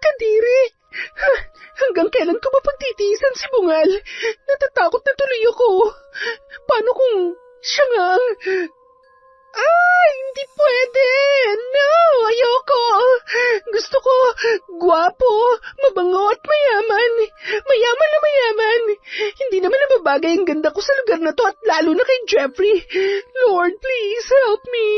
Kadiri, hanggang kailan ko ba pagtitiisan si Bungal? Natatakot na tuloy ako. Paano kung siya nga ang... Hindi pwede! No, ayoko! Gusto ko gwapo, mabango at mayaman. Mayaman na mayaman. Hindi naman nababagay ang ganda ko sa lugar na to at lalo na kay Jeffrey. Lord, please help me.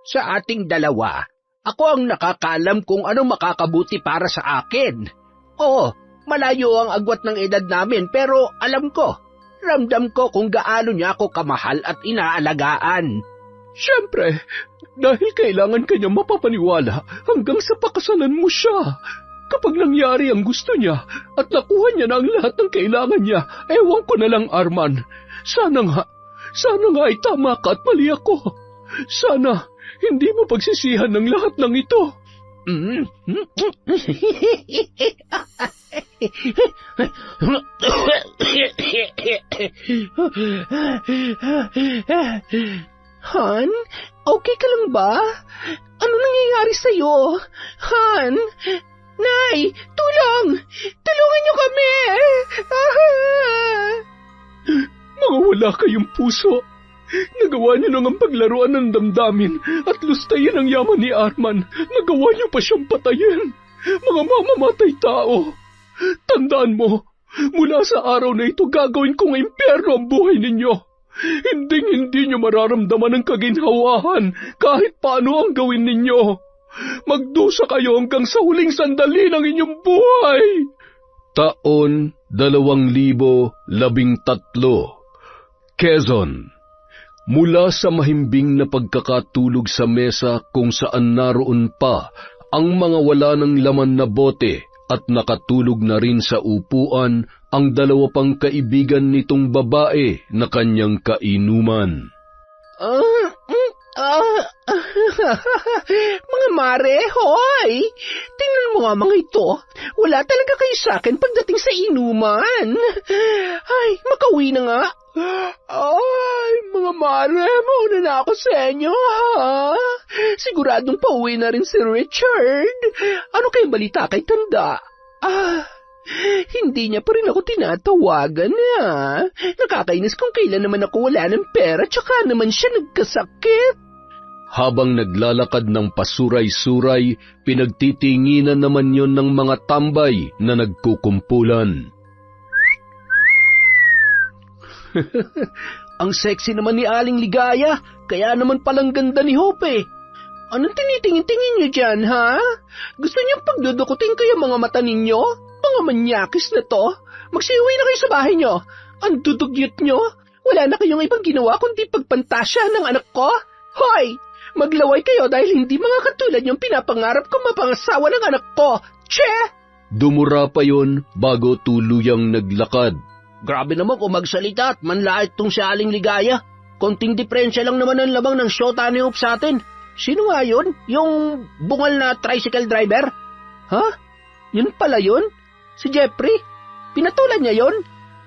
Sa ating dalawa, ako ang nakakaalam kung ano makakabuti para sa akin. Oo, malayo ang agwat ng edad namin pero alam ko. Ramdam ko kung gaano niya ako kamahal at inaalagaan. Siyempre, dahil kailangan kanya mapapaniwala hanggang sa pakasalan mo siya. Kapag nangyari ang gusto niya at nakuha niya na ang lahat ng kailangan niya, ewan ko na lang, Arman. Sana nga ay tama ka at mali ako. Sana hindi mo pagsisihan ng lahat ng ito. Han, okay ka lang ba? Ano nangyayari sa'yo? Han, Nay, tulong! Tulungan niyo kami! Mga wala kayong puso. Nagawa niyo nang ang paglaruan ng damdamin at lustayin ang yaman ni Arman. Nagawa niyo pa siyang patayin. Mga mamamatay tao. Tandaan mo, mula sa araw na ito gagawin kong impyerno ang buhay ninyo. Hindi niyo mararamdaman ang kaginhawahan kahit paano ang gawin ninyo. Magdusa kayo hanggang sa huling sandali ng inyong buhay. Taon 2013, Quezon. Mula sa mahimbing na pagkakatulog sa mesa kung saan naroon pa ang mga wala ng laman na bote at nakatulog na rin sa upuan ang dalawa pang kaibigan nitong babae na kanyang kainuman. Mga mare, hoy! Tingnan mo nga mga ito. Wala talaga kayo sa akin pagdating sa inuman. Ay, makauwi na nga. Ay, mga mare, mauna na ako sa inyo, ha? Siguradong pauwi na rin si Richard. Ano kayong balita kay Tanda? Hindi niya pa rin ako tinatawagan, ha? Nakakainis kung kailan naman ako wala ng pera, tsaka naman siya nagkasakit. Habang naglalakad ng pasuray-suray, pinagtitinginan naman yon ng mga tambay na nagkukumpulan. Ang sexy naman ni Aling Ligaya, kaya naman palang ganda ni Hope. Anong tinitingin-tingin niyo dyan, ha? Gusto niyong pagdudukutin ko yung mga mata ninyo? Mga manyakis na to. Magsiuwi na kayo sa bahay niyo. Ang dudugyot niyo. Wala na kayong ibang ginawa kundi pagpantasya ng anak ko? Hoy! Maglaway kayo dahil hindi mga katulad yung pinapangarap ko mapangasawa ng anak ko. Che! Dumura pa yon bago tuluyang naglakad. Grabe naman kung magsalita at manlait tong si Aling Ligaya. Konting diferensya lang naman ang labang ng syota ni Hope sa atin. Sino nga yun? Yung bungal na tricycle driver? Ha? Yun pala yun? Si Jeffrey? Pinatulan niya yun?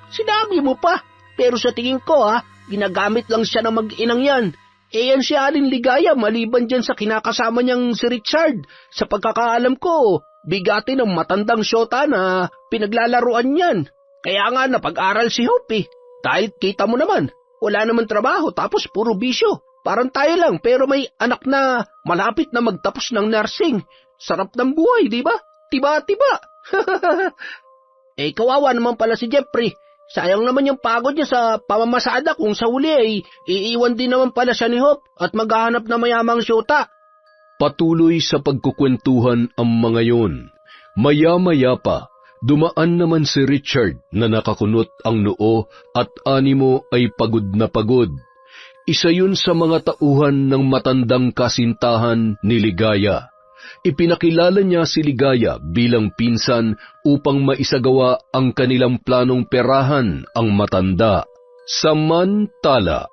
Sinabi mo pa. Pero sa tingin ko ginagamit lang siya ng mag-inang yan. Yan si Aling Ligaya maliban dyan sa kinakasama niyang si Richard. Sa pagkakaalam ko, bigati ng matandang syota na pinaglalaruan niyan. Kaya nga napag-aral si Hope. Dahil kita mo naman, wala naman trabaho tapos puro bisyo. Parang tayo lang pero may anak na malapit na magtapos ng nursing. Sarap ng buhay, di ba? Tiba-tiba. Kawawa naman pala si Jeffrey. Sayang naman yung pagod niya sa pamamasada kung sa huli iiwan din naman pala siya ni Hope at maghahanap na mayamang syota. Patuloy sa pagkukwentuhan ang mga yon. Maya-maya pa, dumaan naman si Richard na nakakunot ang noo at animo ay pagod na pagod. Isa yun sa mga tauhan ng matandang kasintahan ni Ligaya. Ipinakilala niya si Ligaya bilang pinsan upang maisagawa ang kanilang planong perahan ang matanda. Samantala,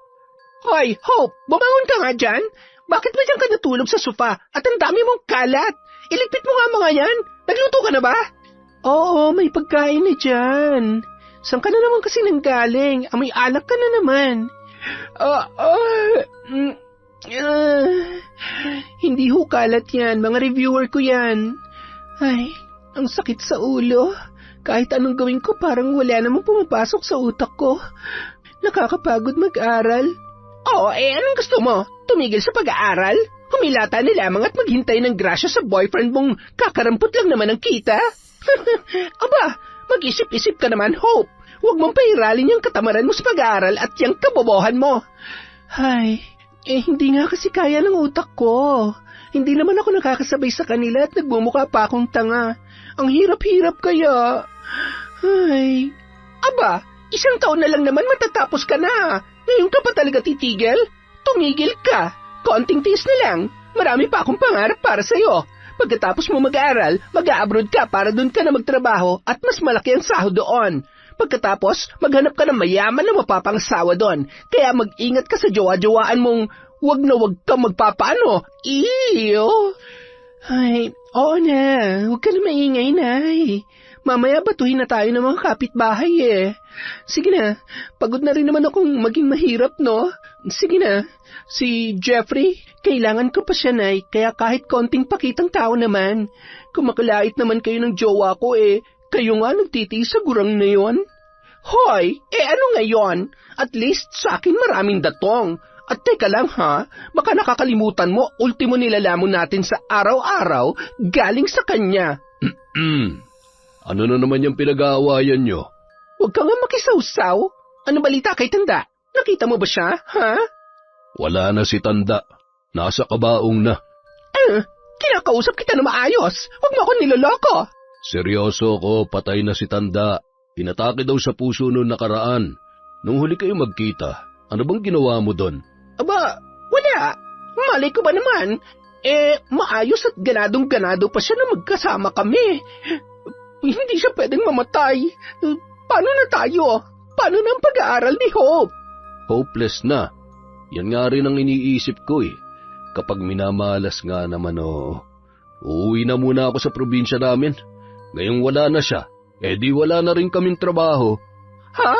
Hoy, Hope, bumangon ka nga dyan. Bakit ba dyan ka natulog sa sofa at ang dami mong kalat? Iligpit mo nga mga yan. Nagluto ka na ba? Oo, may pagkain na dyan. Saan ka na naman kasi nanggaling? May alak ka na naman. Hindi ho kalat yan, mga reviewer ko yan. Ay, ang sakit sa ulo. Kahit anong gawin ko, parang wala namang pumapasok sa utak ko. Nakakapagod mag-aral. Oo, anong gusto mo? Tumigil sa pag-aaral? Humilata na lamang at maghintay ng grasya sa boyfriend mong kakarampot lang naman ang kita? Aba, mag-isip-isip ka naman, Hope. Huwag mong pairalin yung katamaran mo sa pag-aaral at yung kabobohan mo. Ay, hindi nga kasi kaya ng utak ko. Hindi naman ako nakakasabay sa kanila at nagmumukha pa akong tanga. Ang hirap-hirap kaya. Ay, aba, 1 taon na lang naman matatapos ka na. Ngayon ka pa talaga titigil? Tumigil ka. Konting tiis na lang. Marami pa akong pangarap para sa'yo. Pagkatapos mo mag-aaral, mag-a-abroad ka para doon ka na magtrabaho at mas malaki ang sahod doon. Pagkatapos, maghanap ka ng mayaman na mapapangasawa doon. Kaya mag-ingat ka sa jowa-jowaan mong wag na wag kang magpapaano. Iyo. Ay, oo na. Huwag ka na maingay, Nay. Mamaya batuhin na tayo ng mga kapitbahay eh. Sige na, pagod na rin naman akong maging mahirap, no? Sige na, si Jeffrey, kailangan ko pa siya, Nay, kaya kahit konting pakitang tao naman. Kung makalait naman kayo ng jowa ko eh, kayo nga nagtitiis sa gurang na yon. Hoy, ano ngayon? At least sa akin maraming datong. At teka lang ha, baka nakakalimutan mo, ultimo nilalamon natin sa araw-araw galing sa kanya. Ano na naman yung pinag-aawayan nyo? Huwag ka nga makisawsaw. Ano balita kay Tanda? Nakita mo ba siya, ha? Wala na si Tanda. Nasa kabaong na. Kinakausap kita na maayos. Huwag mo ako niloloko. Seryoso ko, patay na si Tanda. Pinatake daw sa puso noong nakaraan. Nung huli kayo magkita, ano bang ginawa mo doon? Aba, wala. Malay ko ba naman? Maayos at ganadong-ganado pa siya na magkasama kami. Hindi siya pwedeng mamatay. Paano na tayo? Paano na ang pag-aaral ni Hope? Hopeless na. Yan nga rin ang iniisip ko eh. Kapag minamalas nga naman uuwi na muna ako sa probinsya namin. Ngayong wala na siya, di wala na rin kaming trabaho. Ha?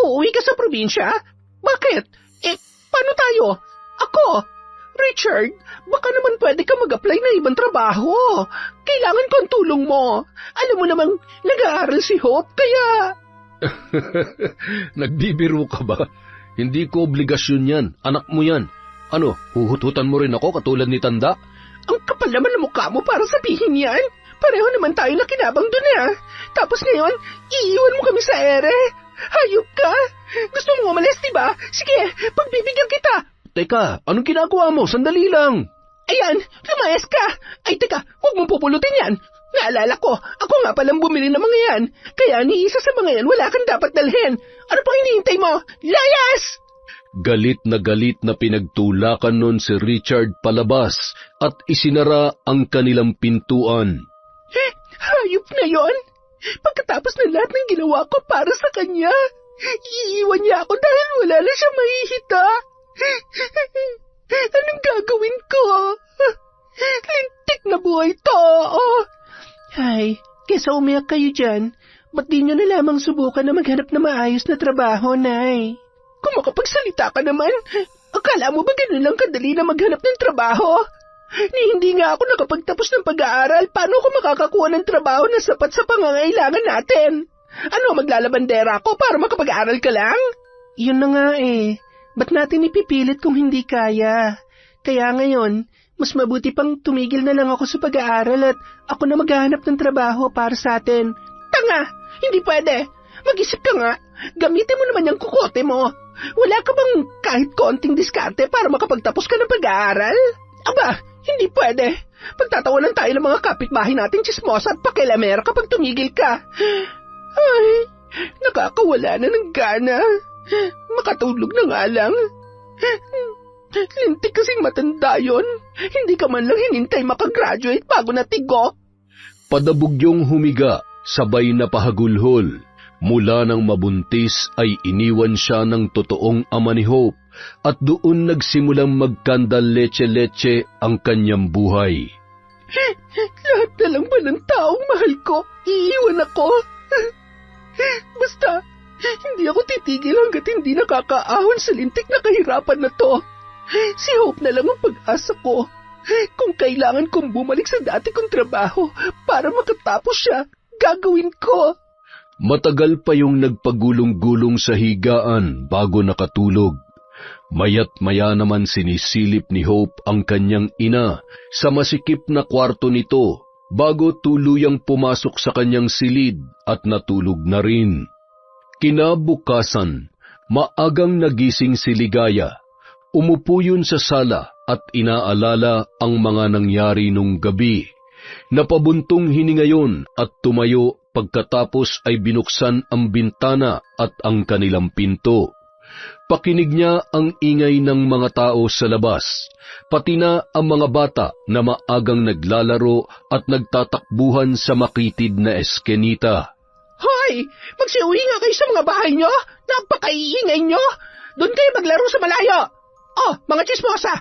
Uuwi ka sa probinsya? Bakit? Paano tayo? Ako? Richard, baka naman pwede ka mag-apply na ibang trabaho. Kailangan ko ang tulong mo. Alam mo namang nag-aaral si Hope, kaya... Nagbibiro ka ba? Hindi ko obligasyon yan. Anak mo yan. Ano, huhututan mo rin ako katulad ni Tanda? Ang kapal naman ng mukha mo para sabihin yan. Pareho naman tayo na kinabang dun Tapos ngayon, iiwan mo kami sa ere. Hayop ka. Gusto mo umalis, diba? Sige, pagbibigyan kita. Teka, anong ginagawa mo? Sandali lang. Ayan, lumayas ka. Ay, teka, huwag mong pupulutin yan. Naalala ko, ako nga palang bumili ng mga yan. Kaya ni isa sa mga yan wala kang dapat dalhin. Ano pang hinihintay mo? Layas! Galit na pinagtulakan nun si Richard palabas at isinara ang kanilang pintuan. Hayop na yon. Pagkatapos ng lahat ng ginawa ko para sa kanya, iiwan niya ako dahil wala na siya mahihita. Anong gagawin ko? Lintik na buhay to. Ay, kesa umiyak kayo dyan, ba't di nyo na lamang subukan na maghanap na maayos na trabaho, Nay? Kung makapagsalita ka naman, akala mo ba ganun lang kadali na maghanap ng trabaho? Hindi nga ako nakapagtapos ng pag-aaral, paano ako makakakuha ng trabaho na sapat sa pangangailangan natin? Ano, maglalabandera ako para makapag-aaral ka lang? Yun na nga Ba't natin ipipilit kung hindi kaya? Kaya ngayon, mas mabuti pang tumigil na lang ako sa pag-aaral at ako na maghahanap ng trabaho para sa atin. Tanga! Hindi pwede! Mag-isip ka nga! Gamitin mo naman yung kukote mo! Wala ka bang kahit konting diskarte para makapagtapos ka ng pag-aaral? Aba, hindi pwede! Pagtatawanan tayo ng mga kapitbahay nating tsismosa at pakilamera kapag tumigil ka. Ay, nakakawala na ng gana. Makatulog na nga lang. Lintik kasing matanda yun. Hindi ka man lang hinintay makagraduate bago natigok. Padabugyong humiga, sabay na pahagulhol. Mula nang mabuntis ay iniwan siya ng totoong ama ni Hope at doon nagsimulang magkandal leche-leche ang kanyang buhay. Lahat na lang ba ng taong mahal ko, iiwan ako? Basta, hindi ako titigil hanggat hindi nakakaahon sa lintik na kahirapan na to. Si Hope na lang ang pag-asa ko. Kung kailangan kong bumalik sa dati kong trabaho para makatapos siya, gagawin ko. Matagal pa yung nagpagulong-gulong sa higaan bago nakatulog. Maya't maya naman sinisilip ni Hope ang kanyang ina sa masikip na kwarto nito bago tuluyang pumasok sa kanyang silid at natulog na rin. Kinabukasan, maagang nagising si Ligaya. Umupo yun sa sala at inaalala ang mga nangyari nung gabi. Napabuntong hininga yun at tumayo pagkatapos ay binuksan ang bintana at ang kanilang pinto. Pakinig niya ang ingay ng mga tao sa labas, pati na ang mga bata na maagang naglalaro at nagtatakbuhan sa makitid na eskenita. Hoy! Magsiuwi nga kayo sa mga bahay nyo! Napakaiingay nyo! Doon kayo maglaro sa malayo! Oh, mga chismosa!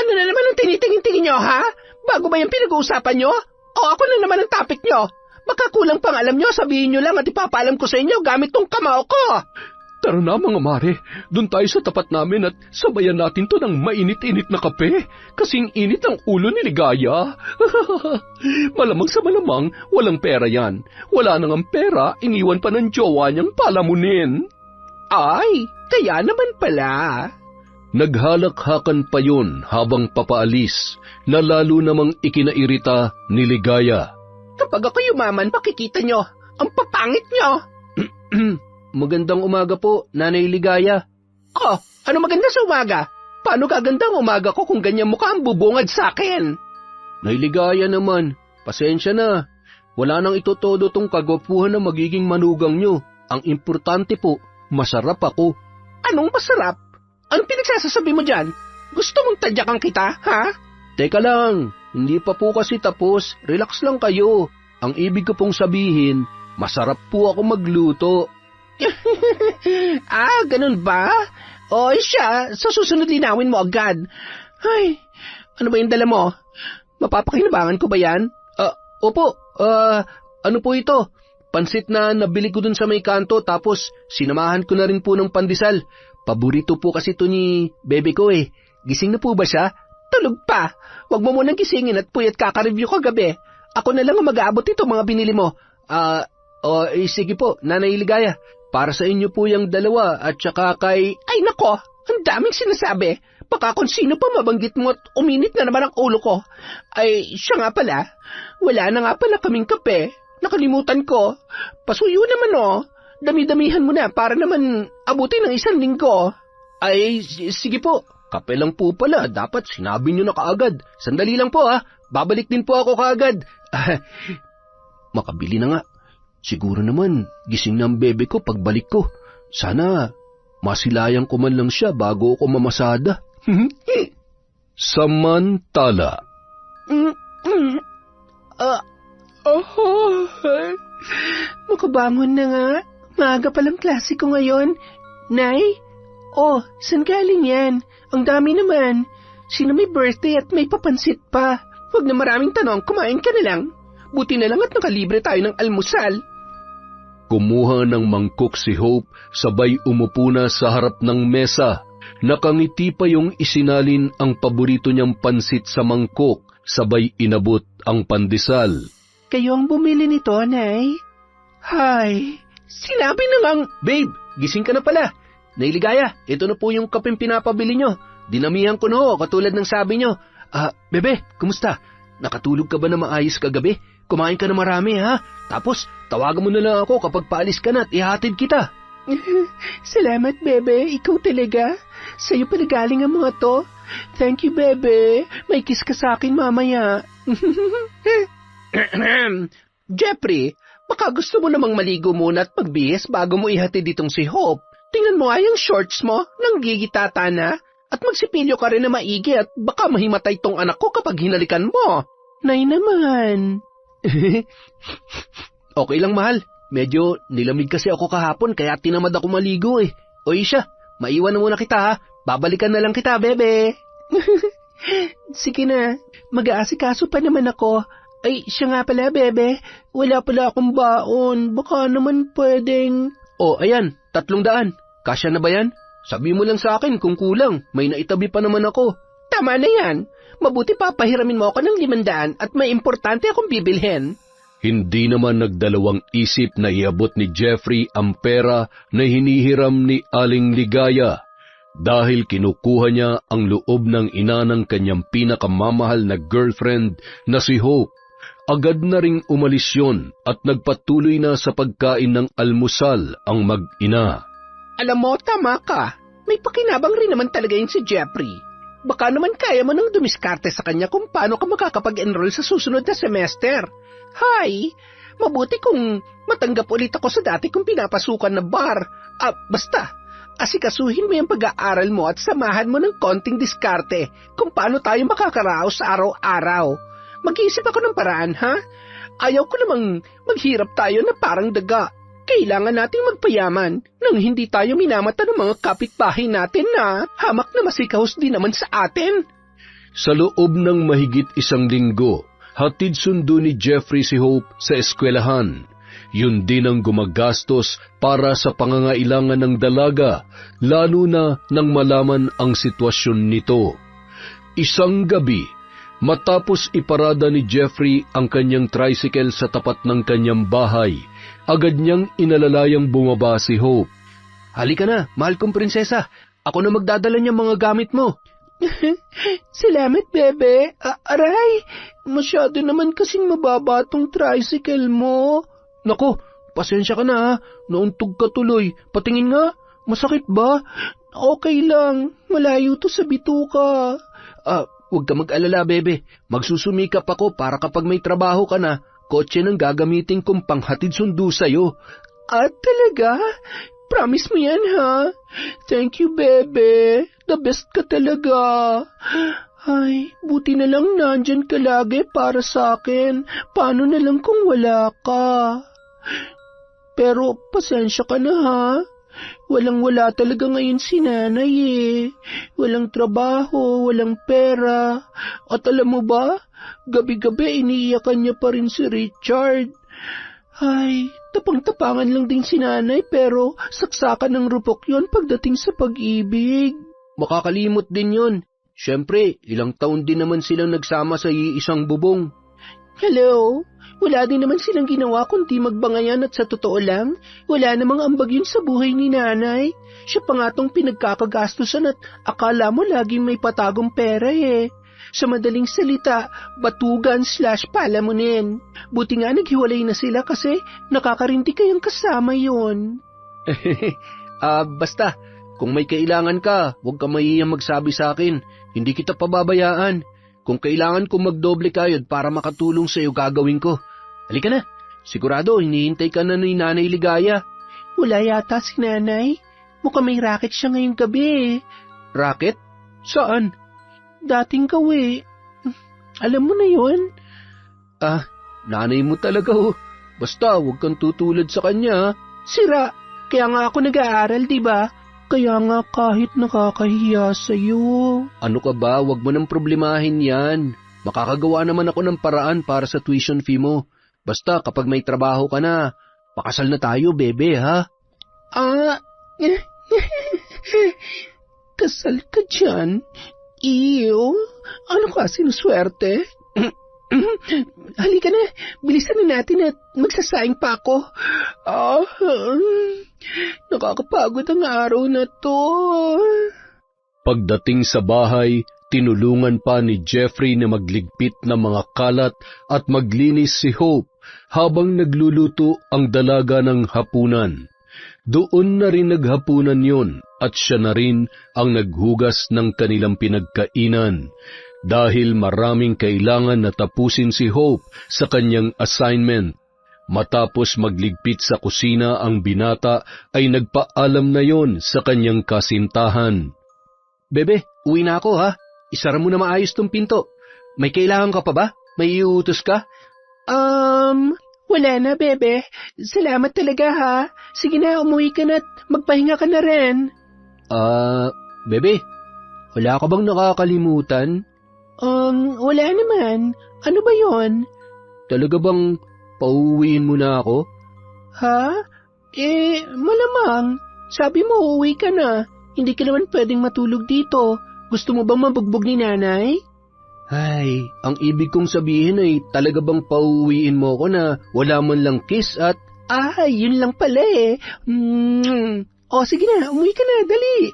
Ano na naman ang tinitingin-tingin nyo, ha? Bago ba yung pinag-uusapan nyo? O ako na naman ang topic nyo? Baka kulang pang alam nyo, sabihin nyo lang at ipapaalam ko sa inyo gamit tong kamao ko! Tara na mga mare, doon tayo sa tapat namin at sabayan natin to ng mainit-init na kape. Kasing init ang ulo ni Ligaya. Malamang sa malamang, walang pera yan. Wala nang ang pera, iniwan pa ng jowa niyang palamunin. Ay, kaya naman pala. Naghalakhakan pa yun habang papaalis na lalo namang ikinairita ni Ligaya. Kapag ako yumaman, makikita nyo, ang papangit nyo. Magandang umaga po, Nanay Ligaya. Oh, ano maganda sa umaga? Paano kagandang umaga ko kung ganyan mukha ang bubungad sa akin? Nay Ligaya naman, pasensya na. Wala nang itotodo tong kagwapuhan na magiging manugang nyo. Ang importante po, masarap ako. Anong masarap? Anong pinagsasasabi mo dyan? Gusto mong tadyakan kita, ha? Teka lang, hindi pa po kasi tapos. Relax lang kayo. Ang ibig ko pong sabihin, masarap po ako magluto. Ah, ganun ba? O siya, sa susunod linawin mo agad. Ay, ano ba yung dala mo? Mapapakinabangan ko ba yan? Opo, ano po ito? Pansit na nabili ko dun sa may kanto tapos sinamahan ko na rin po ng pandesal. Paborito po kasi ito ni bebe ko eh. Gising na po ba siya? Tulog pa. Huwag mo munang gisingin at puyat kaka-review kagabi. Ako na lang ang mag-aabot ito mga binili mo. Sige po, Nanay Ligaya. Para sa inyo po yung dalawa at saka kay... Ay nako, ang daming sinasabi. Baka kung sino pa mabanggit mo at uminit na naman ang ulo ko. Ay, siya nga pala. Wala na nga pala kaming kape. Nakalimutan ko. Pasuyo naman oh. Dami-damihan mo na para naman abutin ng 1 linggo. Ay, sige po. Kape lang po pala. Dapat sinabi nyo na kaagad. Sandali lang po ha. Babalik din po ako kaagad. Makabili na nga. Siguro naman, gising na ang bebe ko pagbalik ko. Sana, masilayang ko man lang siya bago ako mamasada. Samantala. Makabangon na nga. Maaga palang klase ko ngayon. Nay? Oh, saan galing yan? Ang dami naman. Sino may birthday at may papansit pa? Huwag na maraming tanong, kumain ka na lang. Buti na lang at nakalibre tayo ng almusal. Kumuha ng mangkok si Hope, sabay umupo na sa harap ng mesa. Nakangiti pa yung isinalin ang paborito niyang pansit sa mangkok, sabay inabot ang pandesal. Kayo ang bumili nito, Nay? Hay, sinabi na ngang... Babe, gising ka na pala. Nay Ligaya, ito na po yung kapeng pinapabili nyo. Dinamihan ko na katulad ng sabi nyo. Bebe, kumusta? Nakatulog ka ba na maayos kagabi? Kumain ka na marami, ha? Tapos, tawagan mo na lang ako kapag paalis ka na at ihatid kita. Salamat, Bebe. Ikaw talaga. Sa'yo pala galing ang mga to. Thank you, Bebe. May kiss ka sa akin mamaya. Jeffrey, baka gusto mo namang maligo muna at magbihis bago mo ihatid ditong si Hope. Tingnan mo nga yung shorts mo, nanggigitata na. At magsipilyo ka rin na maigi at baka mahimatay tong anak ko kapag hinalikan mo. Nay naman. Okay lang, mahal. Medyo nilamig kasi ako kahapon kaya tinamad ako maligo eh. O siya, maiwan na muna kita ha. Babalikan na lang kita, Bebe. Sige na, mag-aasikaso pa naman ako. Ay, siya nga pala, Bebe. Wala pala akong baon. Baka naman pwedeng... Ayan, 300. Kasya na ba yan? Sabi mo lang sa akin kung kulang. May naitabi pa naman ako. Tama na yan. Mabuti papahiramin mo ako ng 500 at may importante akong bibilhin. Hindi naman nagdalawang isip na iabot ni Jeffrey ang pera na hinihiram ni Aling Ligaya dahil kinukuha niya ang loob ng ina ng kanyang pinakamamahal na girlfriend na si Hope. Agad na ring umalis yun at nagpatuloy na sa pagkain ng almusal ang mag-ina. Alam mo, tama ka. May pakinabang rin naman talaga yun si Jeffrey. Baka naman kaya mo nang dumiskarte sa kanya kung paano ka makakapag-enroll sa susunod na semester. Hay, mabuti kung matanggap ulit ako sa dati kong pinapasukan na bar. Basta, asikasuhin mo yung pag-aaral mo at samahan mo ng konting diskarte kung paano tayo makakaraos sa araw-araw. Mag-iisip ako ng paraan, ha? Ayaw ko namang maghirap tayo na parang daga. Kailangan nating magpayaman nang hindi tayo minamata ng mga kapitbahay natin na hamak na masikahos din naman sa atin. Sa loob ng mahigit 1 linggo, hatid sundo ni Jeffrey si Hope sa eskwelahan. Yun din ang gumagastos para sa pangangailangan ng dalaga, lalo na nang malaman ang sitwasyon nito. Isang gabi, matapos iparada ni Jeffrey ang kanyang tricycle sa tapat ng kanyang bahay, agad niyang inalalayang bumaba si Hope. Halika na, mahal kong prinsesa. Ako na magdadala niyang mga gamit mo. Salamat, bebe. Aray, masyado naman kasing mababa tong tricycle mo. Naku, pasensya ka na ha. Nauntog ka tuloy. Patingin nga, masakit ba? Okay lang, malayo to sa bituka. Huwag ka mag-alala, bebe. Magsusumikap ako para kapag may trabaho ka na, kotse nang gagamitin kong panghatid sundo sa'yo. Talaga? Promise mo yan, ha? Thank you, bebe. The best ka talaga. Ay, buti na lang nandyan ka lagi para sa akin. Paano na lang kung wala ka? Pero pasensya ka na, ha? Walang-wala talaga ngayon si nanay Walang trabaho, walang pera. At alam mo ba, gabi-gabi iniiyakan niya pa rin si Richard. Ay, tapang-tapangan lang din si nanay pero saksakan ng rupok yon pagdating sa pag-ibig. Makakalimot din yon. Siyempre, ilang taon din naman silang nagsama sa iisang bubong. Hello? Wala din naman silang ginawa kundi magbangayan at sa totoo lang, wala namang ambag yun sa buhay ni nanay. Siya pa nga tong pinagkakagastusan at akala mo laging may patagong pera Sa madaling salita, batugan/palamunin. Buti nga naghiwalay na sila kasi nakakarinti kayong kasama yon. Basta, kung may kailangan ka, huwag ka mahihiyang magsabi sa akin. Hindi kita pababayaan. Kung kailangan kong magdoble kayod para makatulong sa iyo, gagawin ko. Halika na. Sigurado, hinihintay ka na ni Nanay Ligaya. Wala yata si nanay. Mukhang may racket siya ngayong gabi Racket? Saan? Dating gawi. Alam mo na yun? Nanay mo talaga Basta, huwag kang tutulad sa kanya. Sira. Kaya nga ako nag-aaral, diba? Kaya nga kahit nakakahiya sa'yo. Ano ka ba? Huwag mo nang problemahin yan. Makakagawa naman ako ng paraan para sa tuition fee mo. Basta kapag may trabaho ka na, pakasal na tayo, bebe, ha? Kasal ka dyan? Iyo? Ano ka, sinuswerte? Halika na, bilisan na natin at magsasayang pa ako. Nakakapagod ang araw na to. Pagdating sa bahay, tinulungan pa ni Jeffrey na magligpit ng mga kalat at maglinis si Hope habang nagluluto ang dalaga ng hapunan. Doon na rin naghapunan yon at siya na rin ang naghugas ng kanilang pinagkainan dahil maraming kailangan na tapusin si Hope sa kanyang assignment. Matapos magligpit sa kusina ang binata ay nagpaalam na yon sa kanyang kasintahan. Bebe, uwi na ako ha. Isara mo na maayos tong pinto. May kailangan ka pa ba? May iutos ka? Wala na, bebe. Salamat talaga ha. Sige na, umuwi ka na at magpahinga ka na rin. Bebe, wala ka bang nakakalimutan? Wala naman. Ano ba yon? Talaga bang pauwiin mo na ako? Ha? Malamang. Sabi mo, uuwi ka na. Hindi ka naman pwedeng matulog dito. Gusto mo bang mabugbog ni nanay? Ay, ang ibig kong sabihin ay talaga bang pauwiin mo ko na wala man lang kiss at... Ay, yun lang pala eh. O sige na, umuwi ka na, dali.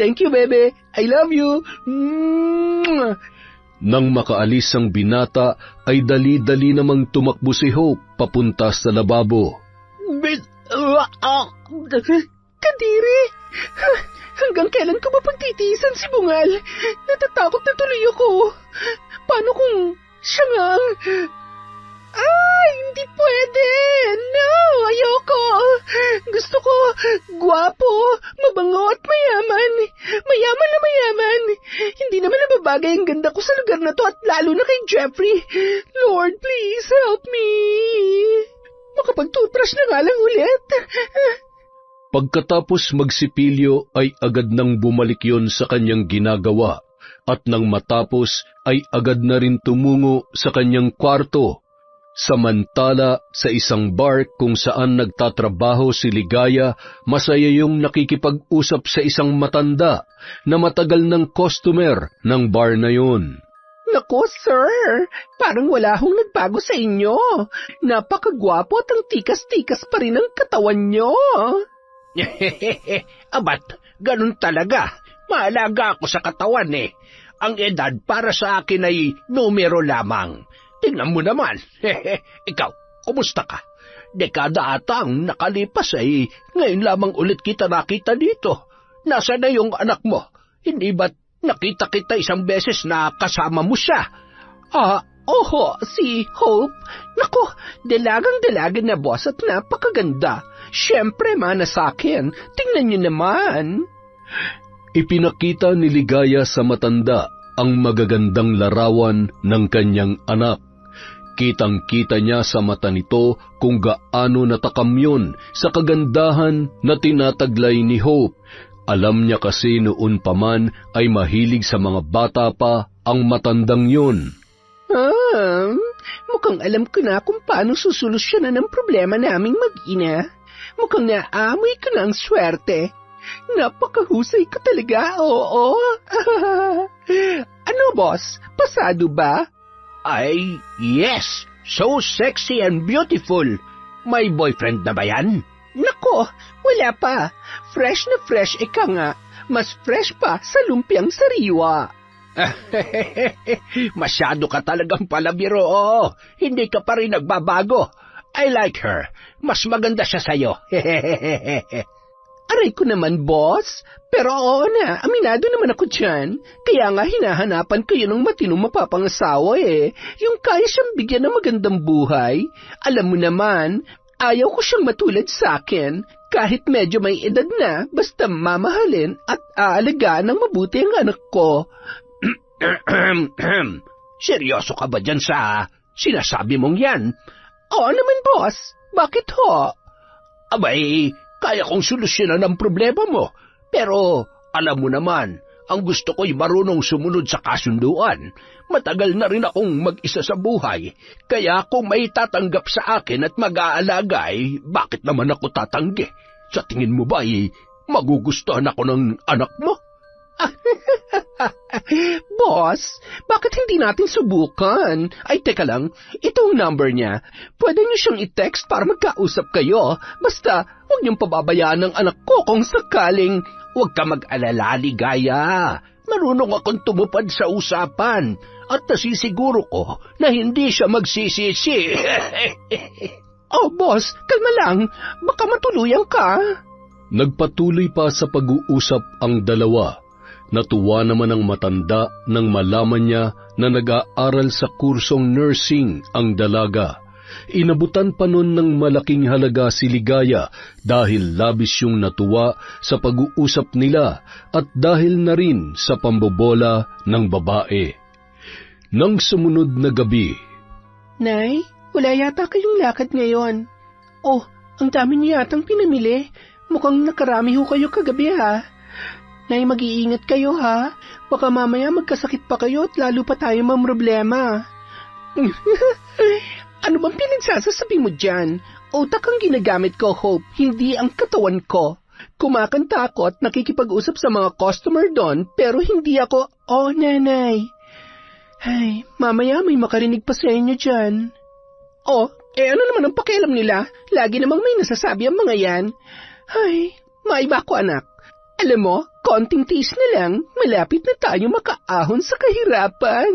Thank you, bebe. I love you. Nang makaalis ang binata, ay dali-dali namang tumakbo si Hope papunta sa lababo. Kadiri! Hanggang kailan ko ba pagtitiisan si Bungal? Natatakot na tuloy ako. Paano kung siya nga ang... Ay, hindi pwede! No, ayoko! Gusto ko gwapo, mabango at mayaman. Mayaman na mayaman. Hindi naman nababagay ang ganda ko sa lugar na to at lalo na kay Jeffrey. Lord, please help me. Makapag-toothbrush na nga lang ulit. Pagkatapos magsipilyo ay agad nang bumalik yon sa kanyang ginagawa at nang matapos ay agad na rin tumungo sa kanyang kwarto. Samantala sa isang bar kung saan nagtatrabaho si Ligaya, masaya yung nakikipag-usap sa isang matanda na matagal ng customer ng bar na yun. Naku, sir, parang wala hong nagbago sa inyo. Napakagwapo at ang tikas-tikas pa rin ang katawan nyo. Abat, ganun talaga. Maalaga ako sa katawan eh. Ang edad para sa akin ay numero lamang. Tingnan mo naman. Ikaw, kumusta ka? Dekada ata ang nakalipas ay ngayon lamang ulit kita nakita dito. Nasaan na yung anak mo? Hindi ba't nakita kita isang beses na kasama mo siya? Oho, si Hope. Naku, dalagang-dalaga na boss at napakaganda. Siyempre, mana sa akin. Tingnan niyo naman. Ipinakita ni Ligaya sa matanda ang magagandang larawan ng kanyang anak. Kitang-kita niya sa mata nito kung gaano natakam yun sa kagandahan na tinataglay ni Hope. Alam niya kasi noon pa man ay mahilig sa mga bata pa ang matandang yun. Mukhang alam ko na kung paano susolusyonan ang problema naming mag-ina. Mukhang naamoy ko na ang swerte. Napakahusay ko talaga, oo. Ano, boss? Pasado ba? Ay, yes. So sexy and beautiful. May boyfriend na ba yan? Nako, wala pa. Fresh na fresh ika nga. Mas fresh pa sa lumpiang sariwa. Masyado ka talagang palabiro, oo. Hindi ka pa rin nagbabago. I like her. Mas maganda siya sa'yo. Aray ko naman, boss. Pero oo na, aminado naman ako dyan. Kaya nga hinahanapan kayo ng matinong mapapangasawa eh. Yung kaya siyang bigyan ng magandang buhay. Alam mo naman, ayaw ko siyang matulad sa akin. Kahit medyo may edad na, basta mamahalin at aalagaan ng mabuti ang anak ko. Seryoso ka ba dyan sa sinasabi mong yan? Oo naman, boss. Bakit ho? Abay, kaya kong solusyonan ang problema mo. Pero, alam mo naman, ang gusto ko'y marunong sumunod sa kasunduan. Matagal na rin akong mag-isa sa buhay. Kaya kung may tatanggap sa akin at mag-aalaga, bakit naman ako tatanggi? Sa tingin mo ba, magugustuhan ako ng anak mo? Boss, bakit hindi natin subukan? Ay, teka lang, itong number niya. Pwede niyo siyang i-text para magkausap kayo. Basta, huwag niyong pababayaan ang anak ko kung sakaling... Huwag ka mag-alala, Ligaya. Marunong akong tumupad sa usapan. At nasisiguro ko na hindi siya magsisisi. Oh, boss, kalma lang. Baka matuluyan ka. Nagpatuloy pa sa pag-uusap ang dalawa. Natuwa naman ang matanda nang malaman niya na nag-aaral sa kursong nursing ang dalaga. Inabutan pa nun ng malaking halaga si Ligaya dahil labis yung natuwa sa pag-uusap nila at dahil na rin sa pambobola ng babae. Nang sumunod na gabi, Nay, wala yata kayong lakad ngayon. Oh, ang dami niyo yatang pinamili. Mukhang nakarami ho kayo kagabi ha. Nay, mag-iingat kayo ha. Baka mamaya magkasakit pa kayo at lalo pa tayo mamroblema. Ano bang pinagsasasabi mo dyan? Utak ang ginagamit ko, Hope, hindi ang katawan ko. Kumakanta ako at nakikipag-usap sa mga customer doon, pero hindi ako, oh nanay, Ay, mamaya may makarinig pa sa inyo dyan. Oh, ano naman ang pakialam nila? Lagi namang may nasasabi ang mga yan. Ay, maiba ko anak. Alam mo, konting tiis na lang, malapit na tayo makaahon sa kahirapan.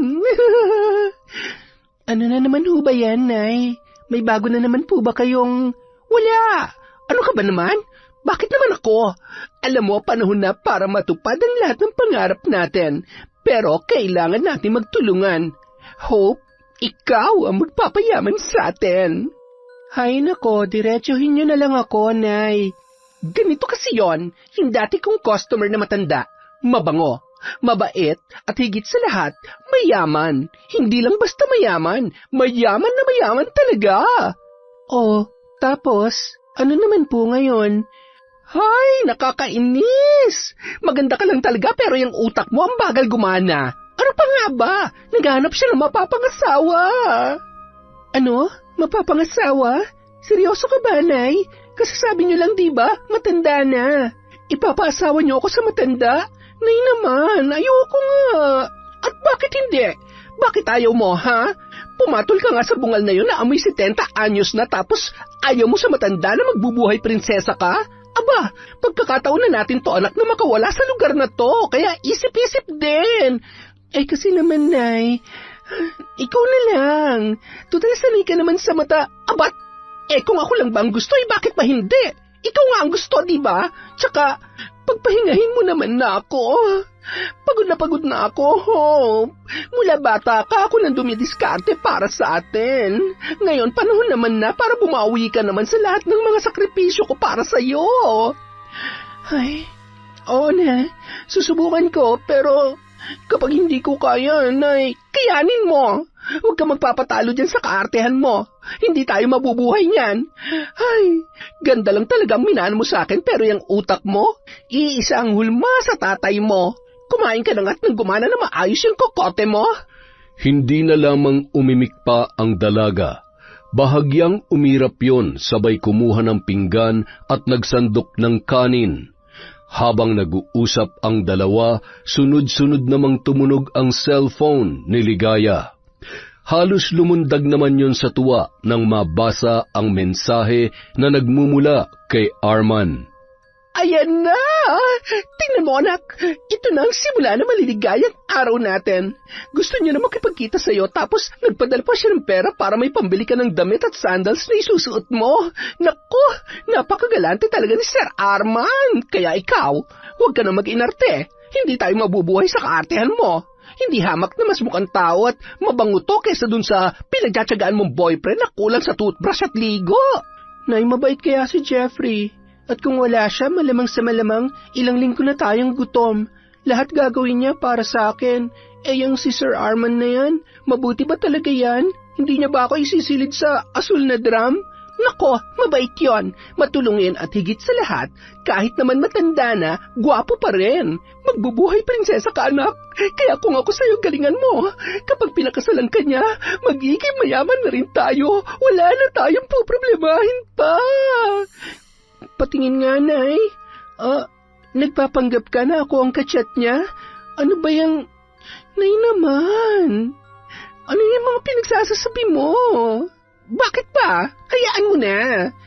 Ano na naman ho ba yan, Nay? May bago na naman po ba kayong... Wala! Ano ka ba naman? Bakit naman ako? Alam mo, panahon na para matupad ang lahat ng pangarap natin. Pero kailangan natin magtulungan. Hope, ikaw ang magpapayaman sa atin. Hay nako, diretsuhin niyo na lang ako, Nay. Ganito kasi yon, yung dati kong customer na matanda, mabango, mabait, at higit sa lahat, mayaman. Hindi lang basta mayaman, mayaman na mayaman talaga. Oh, tapos, ano naman po ngayon? Hay, nakakainis! Maganda ka lang talaga pero yung utak mo ang bagal gumana. Ano pa nga ba? Naghahanap siya ng mapapangasawa. Ano? Mapapangasawa? Seryoso ka ba, Nay? Kasi sabi niyo lang, diba, matanda na. Ipapaasawa niyo ako sa matanda? Nay naman, ayoko nga. At bakit hindi? Bakit ayaw mo, ha? Pumatol ka nga sa bungal na yun na amoy 70 anyos na tapos ayaw mo sa matanda na magbubuhay prinsesa ka? Aba, pagkakataon na natin to anak na makawala sa lugar na to, kaya isip-isip din. Eh kasi naman, Nay, ikaw na lang. Tutal sanay ka naman sa mata. Abat, kung ako lang ba ang gusto, bakit ba hindi? Ikaw nga ang gusto, di ba? Tsaka, pagpahingahin mo naman na ako. Pagod na ako, Hope. Mula bata ka, ako nang dumidiskarte para sa atin. Ngayon, panahon naman na para bumawi ka naman sa lahat ng mga sakripisyo ko para sa'yo. Ay, oo na. Susubukan ko, pero kapag hindi ko kaya, Nay, kayanin mo. Huwag ka magpapatalo dyan sa kaartehan mo. Hindi tayo mabubuhay niyan. Ay, ganda lang talaga ang minaan mo sa akin pero yung utak mo, iisa ang hulma sa tatay mo. Kumain ka na nga't nang gumana na maayos yung kokote mo. Hindi na lamang umimik pa ang dalaga. Bahagyang umirap yon sabay kumuha ng pinggan at nagsandok ng kanin. Habang nag-uusap ang dalawa, sunod-sunod namang tumunog ang cellphone ni Ligaya. Halos lumundag naman yon sa tuwa nang mabasa ang mensahe na nagmumula kay Arman. Ayan na! Tingnan mo, anak. Ito na ang simula na maliligayang araw natin. Gusto niya na makipagkita sa'yo tapos nagpadala pa siya ng pera para may pambili ka ng damit at sandals na isusuot mo. Naku, napakagalante talaga ni Sir Arman. Kaya ikaw, huwag ka na mag-inarte. Hindi tayo mabubuhay sa kaartehan mo. Hindi hamak na mas mukhang tao at mabango to kaysa dun sa pinagtsatsagaan mong boyfriend na kulang sa toothbrush at ligo. Nay, mabait kaya si Jeffrey. At kung wala siya, malamang sa malamang, ilang linggo na tayong gutom. Lahat gagawin niya para sa akin. Yung si Sir Arman na yan, mabuti ba talaga yan? Hindi niya ba ako isisilid sa asul na drum? Nako, mabait yon, matulungin at higit sa lahat, kahit naman matanda na, gwapo pa rin. Magbubuhay prinsesa ka, anak. Kaya kung ako sa'yo galingan mo, kapag pinakasalan ka niya, magiging mayaman na rin tayo. Wala na tayong poproblemahin pa. Patingin nga, Nay. Nagpapanggap ka na ako ang kachat niya? Ano ba yung... Nay naman. Ano yung mga pinagsasasabi mo? Bakit ba? Hayaan mo na.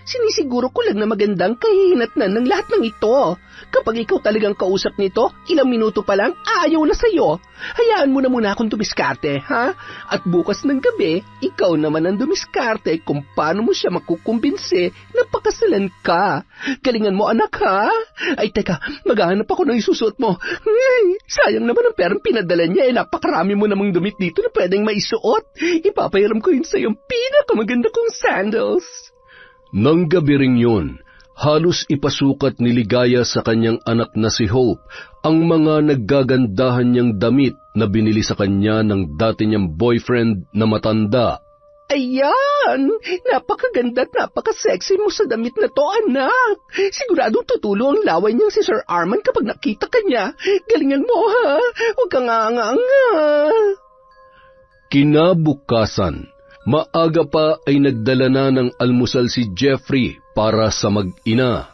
Sinisiguro ko lang na magandang kahihinatnan ng lahat ng ito. Kapag ikaw talagang kausap nito, ilang minuto pa lang, ayaw na sa'yo. Hayaan mo na muna akong dumiskarte, ha? At bukas ng gabi, ikaw naman ang dumiskarte kung paano mo siya makukumbinse na pakasalan ka. Galingan mo, anak, ha? Ay, teka, maghahanap ako ng isusuot mo. Ay, sayang naman ang perang pinadala niya, napakarami mo namang damit dito na pwedeng maisuot. Ipapahiram ko yun sa iyong pinakamaganda kong sandals. Nang gabi ring yun, halos ipasukat ni Ligaya sa kanyang anak na si Hope ang mga naggagandahan niyang damit na binili sa kanya ng dati niyang boyfriend na matanda. Ayan! Napakaganda at napaka-sexy mo sa damit na to, anak. Siguradong tutulo ang laway niyang si Sir Arman kapag nakita ka niya. Galingan mo, ha? Huwag kang anga-anga. Kinabukasan, maaga pa ay nagdala na ng almusal si Jeffrey para sa mag-ina.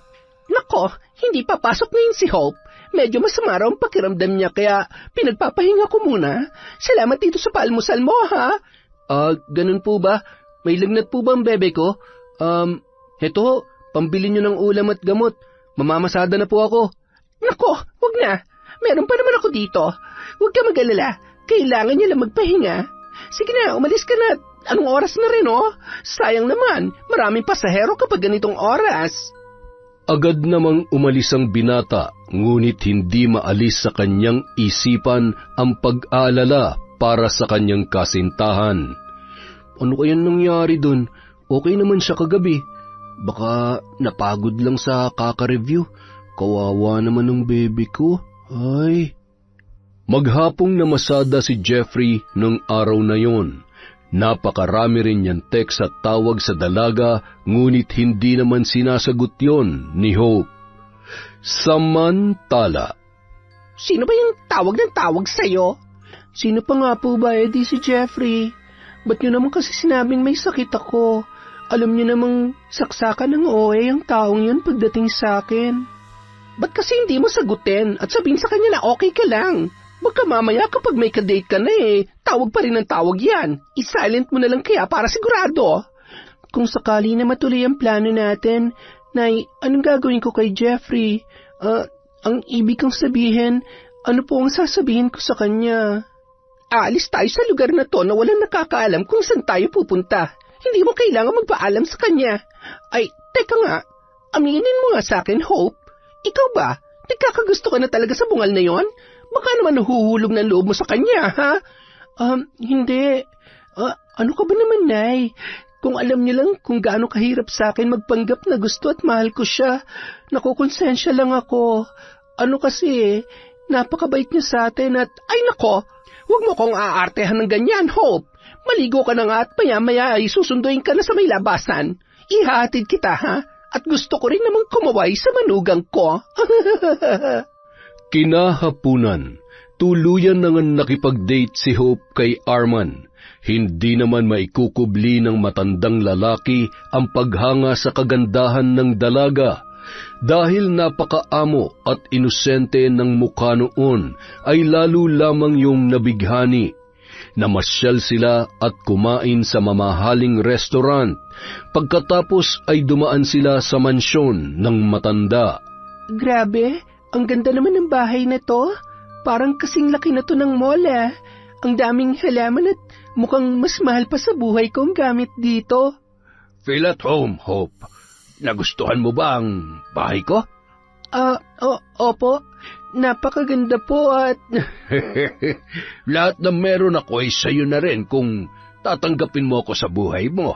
Nako, hindi papasok ngayon si Hope. medyo masama raw ang pakiramdam niya kaya pinagpapahinga ko muna. Salamat dito sa paalmusal mo, ha? Ganun po ba? May lagnat po ba ang bebe ko? Heto, pambili niyo ng ulam at gamot. Mamamasada na po ako. Nako, wag na. Meron pa naman ako dito. Huwag ka mag-alala. Kailangan niya lang magpahinga. Sige na, umalis ka na. Anong oras na rin, oh? Sayang naman, maraming pasahero kapag ganitong oras. Agad namang umalis ang binata, ngunit hindi maalis sa kanyang isipan ang pag-aalala para sa kanyang kasintahan. Ano kayang nangyari dun? Okay naman siya kagabi. Baka napagod lang sa kaka-review. Kawawa naman ng baby ko. Ay. Maghapong namasada si Jeffrey nung araw na yon. Napakarami rin niyang text at tawag sa dalaga, ngunit hindi naman sinasagot yon ni Hope. Samantala. Sino ba yung tawag ng tawag sa'yo? Sino pa nga po ba, Eddie, si Jeffrey? Ba't niyo naman kasi sinabing may sakit ako? Alam niyo namang saksakan ng OA ang taong yun pagdating sa akin. Ba't kasi hindi mo sagutin at sabihin sa kanya na okay ka lang? Baka mamaya kapag may kadate ka na tawag pa rin ang tawag yan. I-silent mo na lang kaya para sigurado. Kung sakali na matuloy ang plano natin, Nay, anong gagawin ko kay Jeffrey? Ang ibig kong sabihin, ano po ang sasabihin ko sa kanya? Aalis tayo sa lugar na to na walang nakakaalam kung saan tayo pupunta. Hindi mo kailangan magpaalam sa kanya. Ay, teka nga, aminin mo nga sa akin, Hope. Ikaw ba? Nagkakagusto ka na talaga sa bungal na yon? Baka naman nahuhulog ng loob mo sa kanya, ha? Hindi. Ano ka ba naman, Nay? Kung alam niyo lang kung gaano kahirap sa akin magpanggap na gusto at mahal ko siya, nakukonsensya lang ako. Ano kasi, napakabait niya sa atin at... Ay nako, huwag mo kong aartehan ng ganyan, Hope. Maligo ka na nga at maya-maya ay susunduin ka na sa may labasan. Ihahatid kita, ha? At gusto ko rin namang kumaway sa manugang ko. Kinahapunan, tuluyan na nga nakipag-date si Hope kay Arman. Hindi naman maikukubli ng matandang lalaki ang paghanga sa kagandahan ng dalaga. Dahil napakaamo at inosente ng mukha noon, ay lalo lamang yung nabighani. Namasyal sila at kumain sa mamahaling restaurant. Pagkatapos ay dumaan sila sa mansyon ng matanda. Grabe! Ang ganda naman ng bahay na to. Parang kasing laki na to ng mall, ah. Ang daming halaman at mukhang mas mahal pa sa buhay ko ang gamit dito. Feel at home, Hope. Nagustuhan mo ba ang bahay ko? Opo. Napakaganda po at... Lahat na meron ako ay sa'yo na rin kung tatanggapin mo ako sa buhay mo.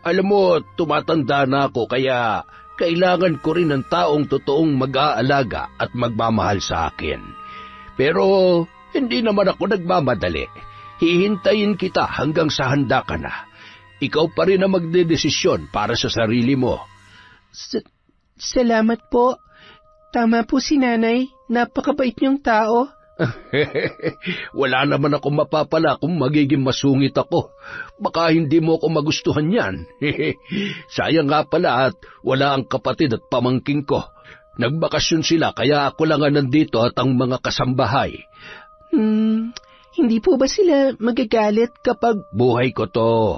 Alam mo, tumatanda na ako kaya... Kailangan ko rin ng taong totoong mag-aalaga at magmamahal sa akin. Pero hindi naman ako nagmamadali. Hihintayin kita hanggang sa handa ka na. Ikaw pa rin ang magdedesisyon para sa sarili mo. Salamat po. Tama po si Nanay. Napakabait niyong tao. Wala naman ako mapapala kung magiging masungit ako. Baka hindi mo ako magustuhan yan. Sayang nga pala at wala ang kapatid at pamangking ko. Nagbakasyon sila kaya ako lang nandito at ang mga kasambahay. Hindi po ba sila magagalit kapag... Buhay ko to.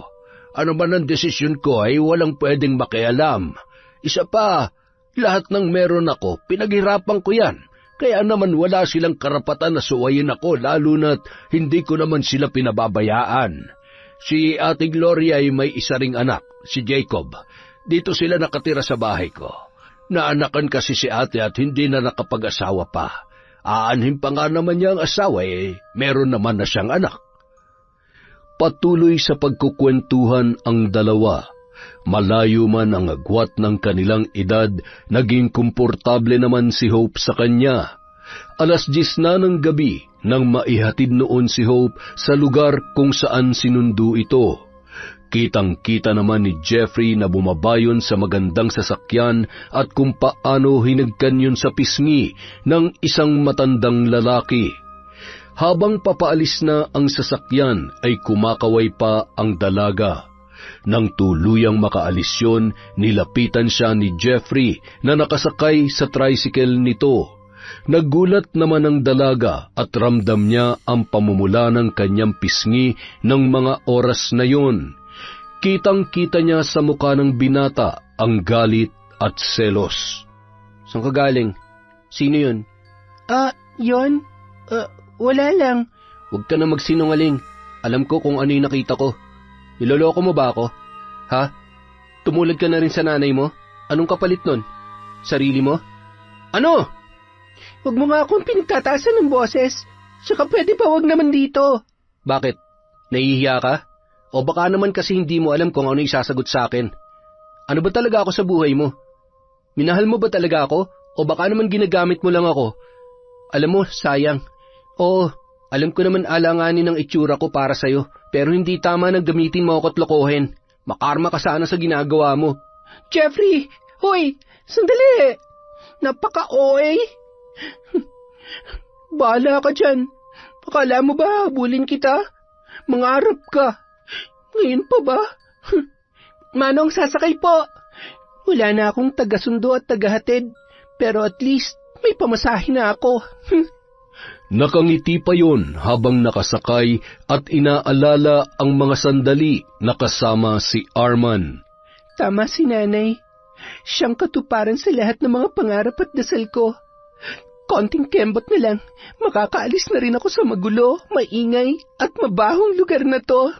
Ano man ang desisyon ko ay walang pwedeng makialam. Isa pa, lahat ng meron ako, pinaghirapan ko yan. Kaya naman wala silang karapatan na suwayin ako lalo na't hindi ko naman sila pinababayaan. Si Ate Gloria ay may isa ring anak, si Jacob. Dito sila nakatira sa bahay ko. Naanakan kasi si ate at hindi na nakapag-asawa pa. Aanhin pa nga naman niya ang asawa meron naman na siyang anak. Patuloy sa pagkukwentuhan ang dalawa. Malayo man ang agwat ng kanilang edad, naging komportable naman si Hope sa kanya. 10:00 na ng gabi nang maihatid noon si Hope sa lugar kung saan sinundo ito. Kitang-kita naman ni Jeffrey na bumabayon sa magandang sasakyan at kung paano hinagkan yun sa pisngi ng isang matandang lalaki. Habang papaalis na ang sasakyan ay kumakaway pa ang dalaga. Nang tuluyang makaalis yun, nilapitan siya ni Jeffrey na nakasakay sa tricycle nito. Nagulat naman ang dalaga at ramdam niya ang pamumula ng kanyang pisngi ng mga oras na yun. Kitang-kita niya sa mukha ng binata ang galit at selos. Saan ka galing? Sino yun? Yon? Wala lang. Huwag ka na magsinungaling. Alam ko kung ano yung nakita ko. Niloloko mo ba ako? Ha? Tumulad ka na rin sa nanay mo? Anong kapalit nun? Sarili mo? Ano? Huwag mo nga akong pinagtataasan ng boses. Saka pwede pa wag naman dito. Bakit? Nahihiya ka? O baka naman kasi hindi mo alam kung ano isasagot sa akin. Ano ba talaga ako sa buhay mo? Minahal mo ba talaga ako? O baka naman ginagamit mo lang ako? Alam mo, sayang. Oo, alam ko naman alanganin ang itsura ko para sa'yo, pero hindi tama na gamitin mo ako at lokohin. Makarma ka sana sa ginagawa mo. Jeffrey! Hoy! Sandali! Napaka-OA! Bahala ka dyan. Akala mo ba habulin kita? Mangarap ka. Ngayon pa ba? Manong, sasakay po. Wala na akong taga-sundo at taga-hatid, pero at least may pamasahe na ako. Nakangiti pa yon habang nakasakay at inaalala ang mga sandali na kasama si Arman. Tama si nanay. Siyang katuparan sa lahat ng mga pangarap at dasal ko. Konting kembot na lang, makakaalis na rin ako sa magulo, maingay at mabahong lugar na to.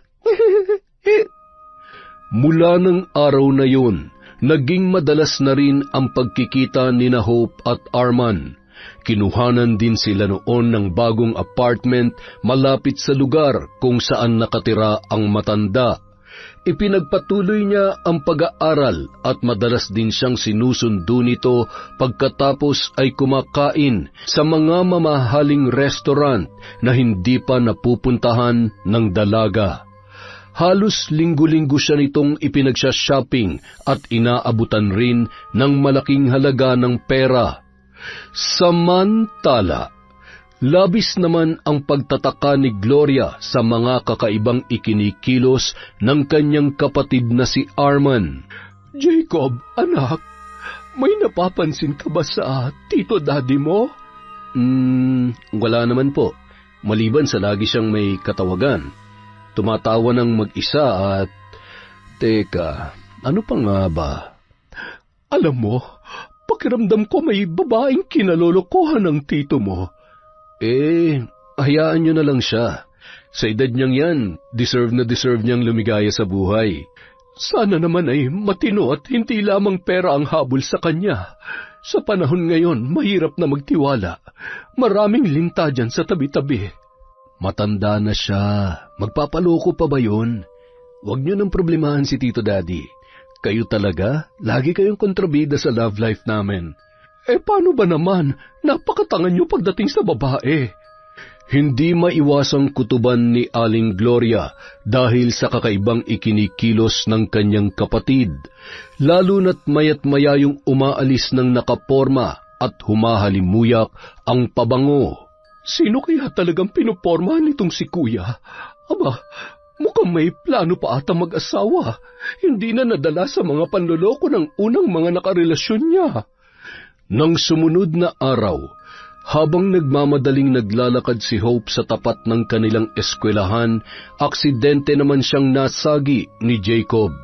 Mula ng araw na yun, naging madalas na rin ang pagkikita ni Hope at Arman. Kinuhanan din sila noon ng bagong apartment malapit sa lugar kung saan nakatira ang matanda. Ipinagpatuloy niya ang pag-aaral at madalas din siyang sinusundo nito pagkatapos ay kumakain sa mga mamahaling restaurant na hindi pa napupuntahan ng dalaga. Halos linggo-linggo siya nitong ipinagsha-shopping at inaabutan rin ng malaking halaga ng pera. Samantala, labis naman ang pagtataka ni Gloria sa mga kakaibang ikinikilos ng kanyang kapatid na si Arman. Jacob, anak, may napapansin ka ba sa tito daddy mo? Wala naman po. Maliban sa lagi siyang may katawagan. Tumatawa ng mag-isa at... Teka, ano pa nga ba? Alam mo, pakiramdam ko may babaeng kinalolokohan ng tito mo. Hayaan niyo na lang siya. Sa edad niyang yan, deserve niyang lumigaya sa buhay. Sana naman ay matino at hindi lamang pera ang habol sa kanya. Sa panahon ngayon, mahirap na magtiwala. Maraming linta dyan sa tabi-tabi. Matanda na siya. Magpapaloko pa ba yun? Huwag niyo nang problemahan si Tito Daddy. Kayo talaga, lagi kayong kontrabida sa love life namin. Paano ba naman? Napakatangan niyo pagdating sa babae. Hindi maiwasang kutuban ni Aling Gloria dahil sa kakaibang ikinikilos ng kanyang kapatid, lalo na't mayat maya yung umaalis ng nakaporma at humahalimuyak ang pabango. Sino kaya talagang pinupormahan nitong si Kuya? Aba, mukhang may plano pa ata mag-asawa. Hindi na nadala sa mga panloloko ng unang mga nakarelasyon niya. Nang sumunod na araw, habang nagmamadaling naglalakad si Hope sa tapat ng kanilang eskwelahan, aksidente naman siyang nasagi ni Jacob.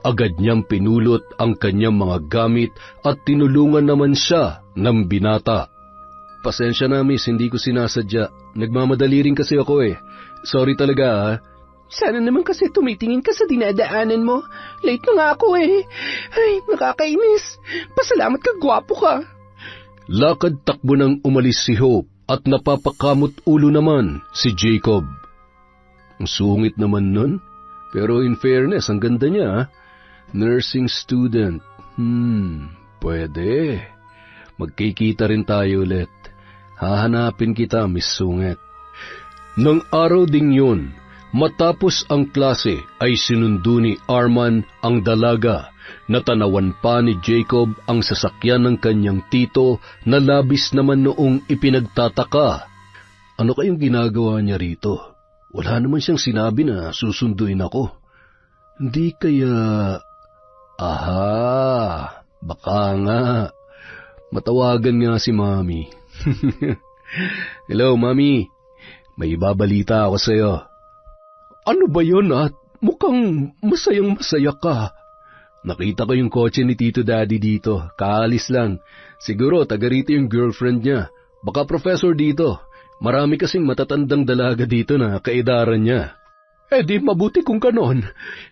Agad niyang pinulot ang kanyang mga gamit at tinulungan naman siya ng binata. Pasensya na, miss, hindi ko sinasadya. Nagmamadali rin kasi ako Sorry talaga, ha? Sana naman kasi tumitingin ka sa dinadaanan mo. Late na nga ako Ay, nakakainis. Pasalamat ka, gwapo ka. Lakad takbo nang umalis si Hope at napapakamot ulo naman si Jacob. Ang sungit naman nun. Pero in fairness, ang ganda niya, Nursing student. Pwede. Magkikita rin tayo ulit. Hahanapin kita, Miss Sungit. Nang araw ding yun, matapos ang klase ay sinundo ni Arman ang dalaga. Natanawan pa ni Jacob ang sasakyan ng kanyang tito na labis naman noong ipinagtataka. Ano kayong ginagawa niya rito? Wala naman siyang sinabi na susunduin ako. Hindi kaya... Aha, baka nga. Matawagan nga si Mami. Hello, Mami. May ibabalita ako sa'yo. Ano ba yun at mukhang masayang-masaya ka? Nakita ko yung kotse ni Tito Daddy dito. Kaalis lang. Siguro taga rito yung girlfriend niya. Baka professor dito. Marami kasing matatandang dalaga dito na kaedaran niya. Di mabuti kung ganon.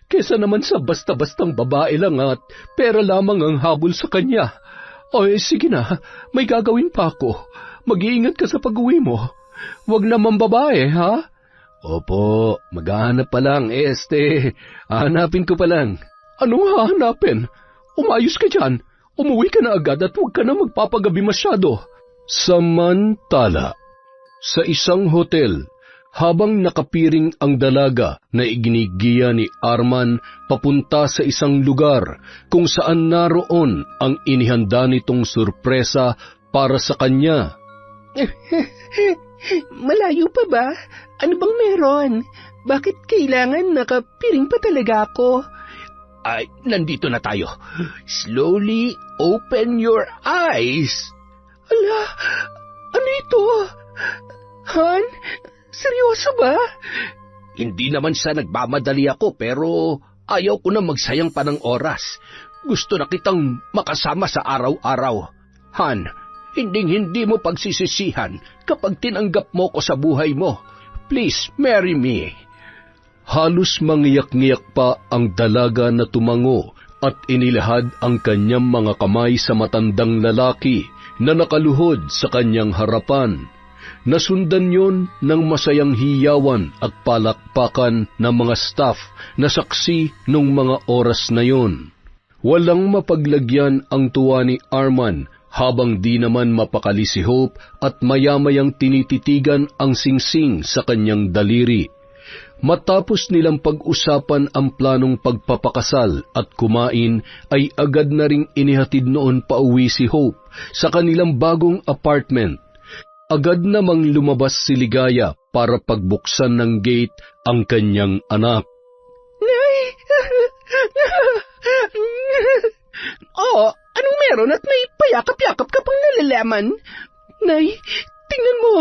Kesa naman sa basta-bastang babae lang at pera lamang ang habol sa kanya. Sige na, may gagawin pa ako. Mag-iingat ka sa pag-uwi mo. Huwag naman babae, ha? Opo, maghahanap pa lang. Hahanapin ko pa lang. Anong hahanapin? Umayos ka dyan. Umuwi ka na agad at huwag ka na magpapagabi masyado. Samantala, sa isang hotel, habang nakapiring ang dalaga na iginigiya ni Arman papunta sa isang lugar kung saan naroon ang inihanda nitong sorpresa para sa kanya. Malayo pa ba? Ano bang meron? Bakit kailangan nakapiring pa talaga ako? Ay, nandito na tayo. Slowly open your eyes. Ala, ano ito? Han, seryoso ba? Hindi naman sa nagmamadali ako pero ayaw ko na magsayang pa ng oras. Gusto na kitang makasama sa araw-araw. Han, hindi mo pagsisisihan kapag tinanggap mo ko sa buhay mo. Please, marry me. Halos mangiyak-ngiyak pa ang dalaga na tumango at inilahad ang kanyang mga kamay sa matandang lalaki na nakaluhod sa kanyang harapan. Nasundan yon ng masayang hiyawan at palakpakan ng mga staff na saksi nung mga oras na yon. Walang mapaglagyan ang tuwa ni Arman habang di naman mapakali si Hope at maya-mayang tinititigan ang singsing sa kanyang daliri. Matapos nilang pag-usapan ang planong pagpapakasal at kumain, ay agad na ring inihatid noon pauwi si Hope sa kanilang bagong apartment. Agad namang lumabas si Ligaya para pagbuksan ng gate ang kanyang anak. Nay! Anong meron at may payakap-yakap ka pang nalalaman? Nay, tingnan mo.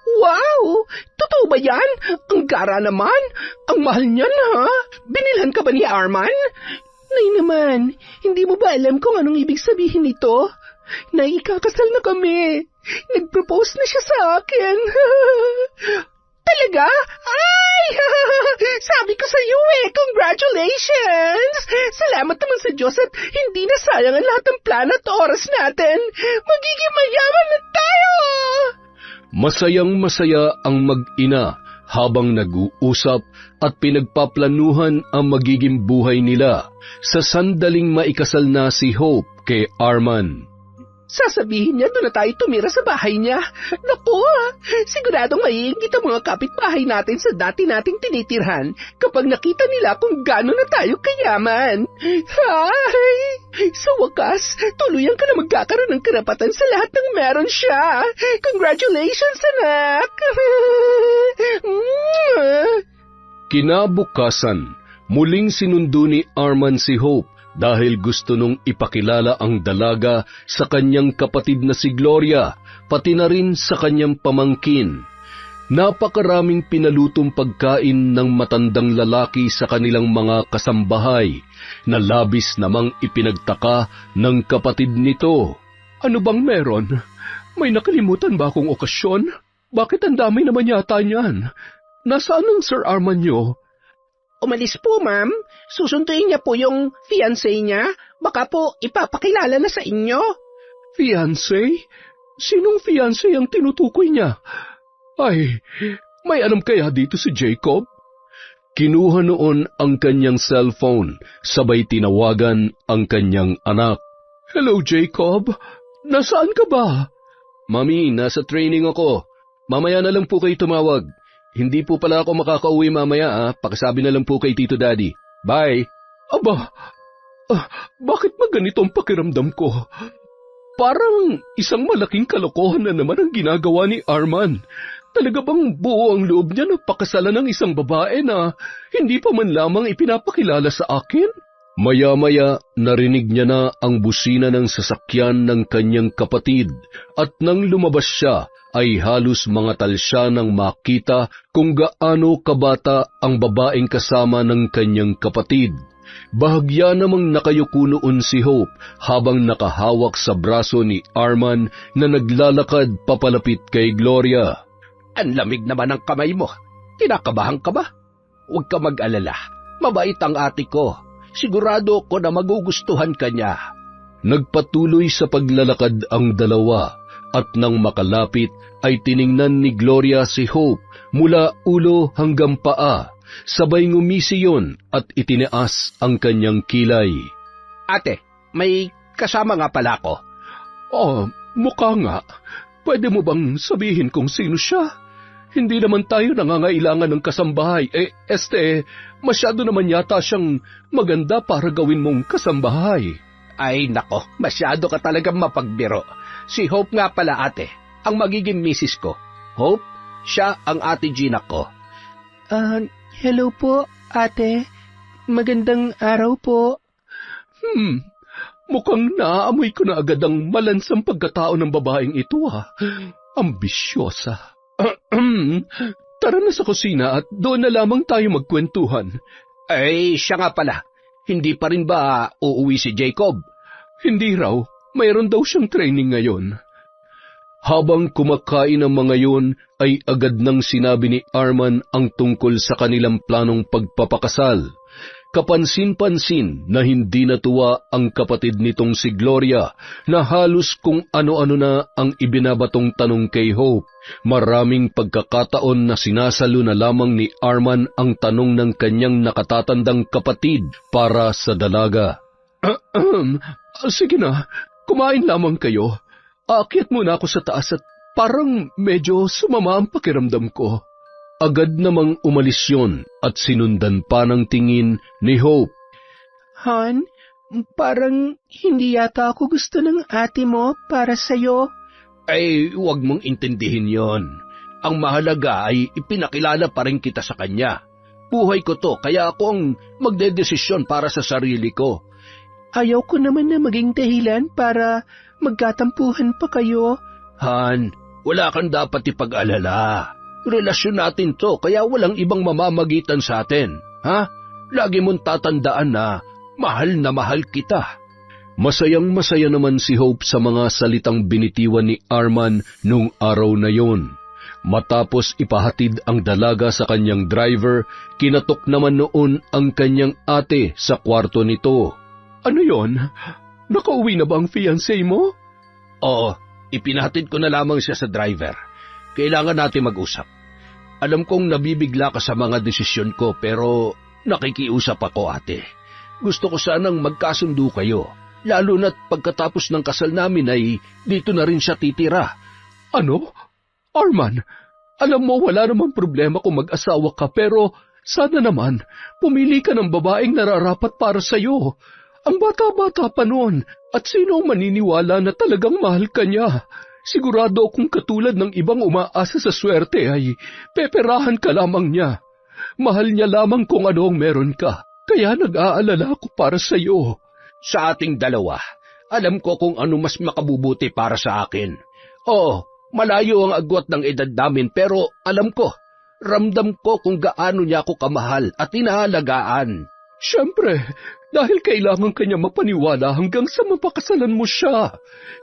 Wow! Totoo ba yan? Ang gara naman. Ang mahal niyan, ha? Binilhan ka ba ni Arman? Nay naman, hindi mo ba alam kung anong ibig sabihin nito? Nay, ikakasal na kami. Nag-propose na siya sa akin. Talaga? Ay! Sabi ko sa iyo congratulations! Salamat naman sa Diyos at hindi nasayang ang lahat ng plano at oras natin. Magiging mayaman na tayo! Masayang-masaya ang mag-ina habang nag-uusap at pinagpaplanuhan ang magiging buhay nila sa sandaling maikasal na si Hope kay Arman. Sasabihin niya doon na tayo tumira sa bahay niya. Naku, siguradong maiingit ang mga kapitbahay natin sa dati nating tinitirhan kapag nakita nila kung gaano na tayo kayaman. Hay! Sa wakas, tuluyan ka na magkakaroon ng karapatan sa lahat ng meron siya. Congratulations, anak! Kinabukasan, muling sinundo ni Arman si Hope dahil gusto nung ipakilala ang dalaga sa kanyang kapatid na si Gloria, pati na rin sa kanyang pamangkin. Napakaraming pinalutong pagkain ng matandang lalaki sa kanilang mga kasambahay, na labis namang ipinagtaka ng kapatid nito. Ano bang meron? May nakalimutan ba akong okasyon? Bakit ang dami naman yata niyan? Nasaan ang Sir Arman niyo? Umalis po, ma'am. Susunduin niya po yung fiancé niya. Baka po ipapakilala na sa inyo. Fiancé? Sinong fiancé ang tinutukoy niya? Ay, may alam kaya dito si Jacob? Kinuha noon ang kanyang cellphone, sabay tinawagan ang kanyang anak. Hello, Jacob. Nasaan ka ba? Mami, nasa training ako. Mamaya na lang po kayo tumawag. Hindi po pala ako makakauwi mamaya, pakisabi na lang po kay Tito Daddy. Bye! Aba, bakit ba ganito ang pakiramdam ko? Parang isang malaking kalokohan na naman ang ginagawa ni Arman. Talaga bang buo ang loob niya na pakasalan ng isang babae na hindi pa man lamang ipinapakilala sa akin? Maya-maya narinig niya na ang busina ng sasakyan ng kanyang kapatid at nang lumabas siya ay halos mangatal siya nang makita kung gaano kabata ang babaeng kasama ng kanyang kapatid. Bahagya namang nakayuko noon si Hope habang nakahawak sa braso ni Arman na naglalakad papalapit kay Gloria. Ang lamig naman ng kamay mo. Kinakabahan ka ba? Huwag ka mag-alala. Mabait ang ate ko. Sigurado ko na magugustuhan ka niya. Nagpatuloy sa paglalakad ang dalawa at nang makalapit ay tiningnan ni Gloria si Hope mula ulo hanggang paa. Sabay ngumisi yun at itinaas ang kanyang kilay. Ate, may kasama nga pala ako. Oh, mukha nga. Pwede mo bang sabihin kung sino siya? Hindi naman tayo nangangailangan ng kasambahay. Masyado naman yata siyang maganda para gawin mong kasambahay. Ay nako, masyado ka talagang mapagbiro. Si Hope nga pala ate, ang magiging misis ko. Hope, siya ang ate Gina ko. Hello po, ate. Magandang araw po. Mukhang naaamoy ko na agad ang malansang pagkatao ng babaeng ito Ambisyosa. Tara na sa kusina at doon na lamang tayo magkwentuhan. Ay, siya nga pala. Hindi pa rin ba uuwi si Jacob? Hindi raw. Mayroon daw siyang training ngayon. Habang kumakain ang mga yun, ay agad nang sinabi ni Arman ang tungkol sa kanilang planong pagpapakasal. Kapansin-pansin na hindi natuwa ang kapatid nitong si Gloria na halos kung ano-ano na ang ibinabatong tanong kay Hope. Maraming pagkakataon na sinasalo na lamang ni Arman ang tanong ng kanyang nakatatandang kapatid para sa dalaga. Sige na, kumain lamang kayo. Aakyat muna ako sa taas at parang medyo sumama ang pakiramdam ko. Agad namang umalis yun at sinundan pa ng tingin ni Hope. Han, parang hindi yata ako gusto ng ate mo para sa'yo. Ay, huwag mong intindihin yon. Ang mahalaga ay ipinakilala pa rin kita sa kanya. Buhay ko to, kaya ako ang magdedesisyon para sa sarili ko. Ayaw ko naman na maging dahilan para magkatampuhan pa kayo. Han, wala kang dapat ipag-alala. Relasyon natin to, kaya walang ibang mamamagitan sa atin. Ha? Lagi mong tatandaan na mahal kita. Masayang-masaya naman si Hope sa mga salitang binitiwan ni Arman nung araw na yon. Matapos ipahatid ang dalaga sa kanyang driver, kinatok naman noon ang kanyang ate sa kwarto nito. Ano yon? Nakauwi na ba ang fiancé mo? Oo, ipinahatid ko na lamang siya sa driver. Kailangan natin mag-usap. Alam kong nabibigla ka sa mga desisyon ko pero nakikiusap ako, ate. Gusto ko sanang magkasundo kayo, lalo na't pagkatapos ng kasal namin ay dito na rin siya titira. Ano? Arman, alam mo wala namang problema kung mag-asawa ka pero sana naman pumili ka ng babaeng nararapat para sa'yo. Ang bata-bata pa noon at sino ang maniniwala na talagang mahal ka niya? Sigurado akong katulad ng ibang umaasa sa swerte ay peperahan ka lamang niya. Mahal niya lamang kung ano ang meron ka, kaya nag-aalala ako para sa iyo. Sa ating dalawa, alam ko kung ano mas makabubuti para sa akin. Oo, malayo ang agwat ng edad namin pero alam ko, ramdam ko kung gaano niya ako kamahal at inaalagaan. Siyempre, dahil kailangan kanya mapaniwala hanggang sa mapakasalan mo siya.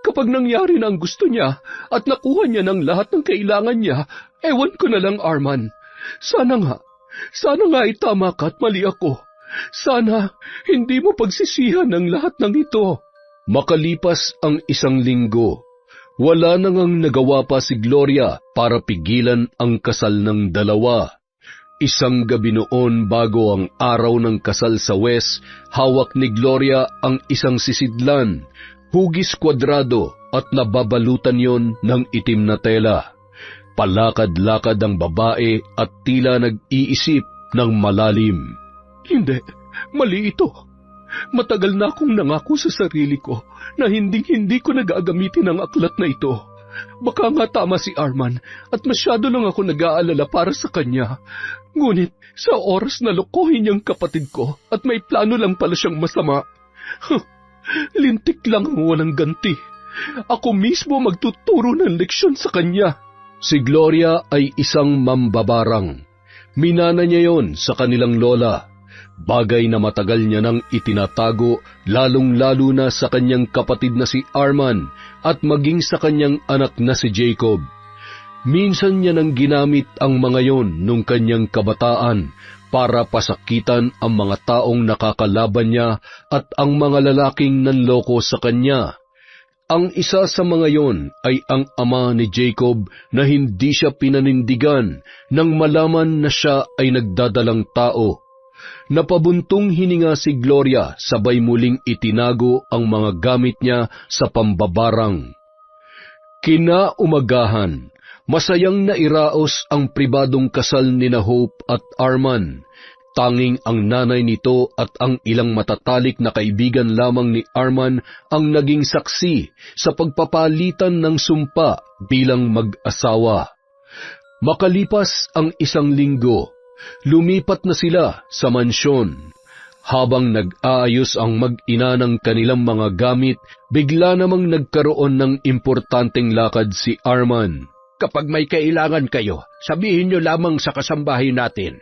Kapag nangyari na ang gusto niya at nakuha niya ng lahat ng kailangan niya, ewan ko na lang, Arman. Sana nga ay tama ka at mali ako. Sana hindi mo pagsisihan ang lahat ng ito. Makalipas ang 1 linggo, wala nang nagawa pa si Gloria para pigilan ang kasal ng dalawa. Isang gabi noon bago ang araw ng kasal sa West, hawak ni Gloria ang isang sisidlan, hugis kwadrado at nababalutan yon ng itim na tela. Palakad-lakad ang babae at tila nag-iisip ng malalim. Hindi, mali ito. Matagal na akong nangako sa sarili ko na hindi ko nagagamitin ang aklat na ito. Baka nga tama si Arman at masyado lang ako nag-aalala para sa kanya. Ngunit sa oras na lokohin niyang kapatid ko at may plano lang pala siyang masama, lintik lang ang walang ganti. Ako mismo magtuturo ng leksyon sa kanya. Si Gloria ay isang mambabarang. Minana niya yon sa kanilang lola. Bagay na matagal niya nang itinatago, lalong-lalo na sa kanyang kapatid na si Arman at maging sa kanyang anak na si Jacob. Minsan niya nang ginamit ang mga yon nung kanyang kabataan para pasakitan ang mga taong nakakalaban niya at ang mga lalaking nanloko sa kanya. Ang isa sa mga yon ay ang ama ni Jacob na hindi siya pinanindigan nang malaman na siya ay nagdadalang tao. Napabuntong hininga si Gloria sabay muling itinago ang mga gamit niya sa pambabarang. Kinaumagahan, masayang nairaos ang pribadong kasal ni Hope at Arman. Tanging ang nanay nito at ang ilang matatalik na kaibigan lamang ni Arman ang naging saksi sa pagpapalitan ng sumpa bilang mag-asawa. Makalipas ang 1 linggo, lumipat na sila sa mansyon. Habang nag-aayos ang mag-ina ng kanilang mga gamit, bigla namang nagkaroon ng importanteng lakad si Arman. Kapag may kailangan kayo, sabihin nyo lamang sa kasambahay natin.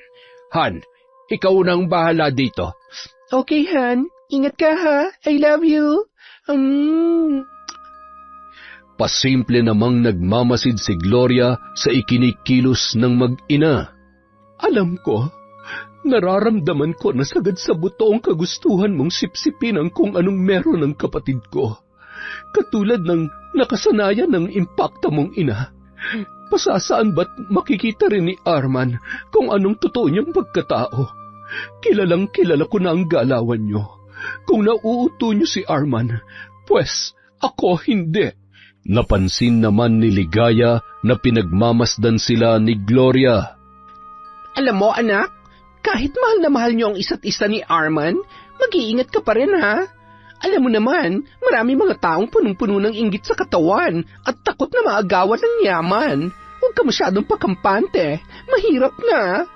Han, ikaw nang bahala dito. Okay, Han. Ingat ka, ha? I love you. Pasimple namang nagmamasid si Gloria sa ikinikilos ng mag-ina. Alam ko, nararamdaman ko na sagad sa buto ang kagustuhan mong sipsipin ang kung anong meron ng kapatid ko. Katulad ng nakasanayan ng impakta mong ina. Pasasaan ba't makikita rin ni Arman kung anong totoo niyang pagkatao? Kilalang kilala ko na ang galawan niyo. Kung nauuto niyo si Arman, pues ako hindi. Napansin naman ni Ligaya na pinagmamasdan sila ni Gloria. Alam mo, anak, kahit mahal na mahal niyo ang isa't isa ni Arman, mag-iingat ka pa rin, ha? Alam mo naman, marami mga taong punong-puno ng inggit sa katawan at takot na maagawan ng yaman. Huwag ka masyadong pakampante. Mahirap na.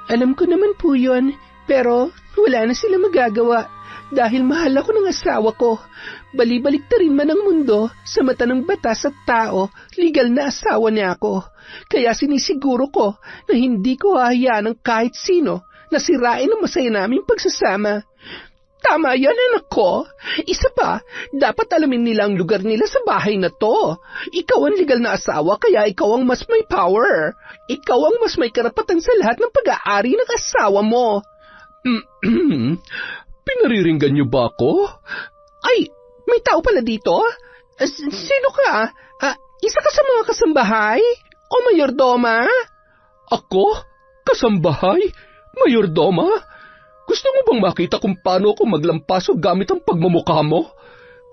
Alam ko naman po yun, pero wala na sila magagawa dahil mahal ako ng asawa ko. Balibalik rin man ang mundo sa mata ng batas at tao, legal na asawa niya ako. Kaya sinisiguro ko na hindi ko hahayaan ng kahit sino na sirain ang masaya naming pagsasama. Tama yan, anak ko. Isa pa, dapat alamin nila ang lugar nila sa bahay na to. Ikaw ang legal na asawa, kaya ikaw ang mas may power. Ikaw ang mas may karapatan sa lahat ng pag-aari ng asawa mo. Pinariringgan niyo ba ako? Ay, may tao pala dito? Sino ka? Isa ka sa mga kasambahay? O mayordoma? Ako? Kasambahay? Mayordoma? Gusto mo bang makita kung paano ako maglampaso gamit ang pagmumukha mo?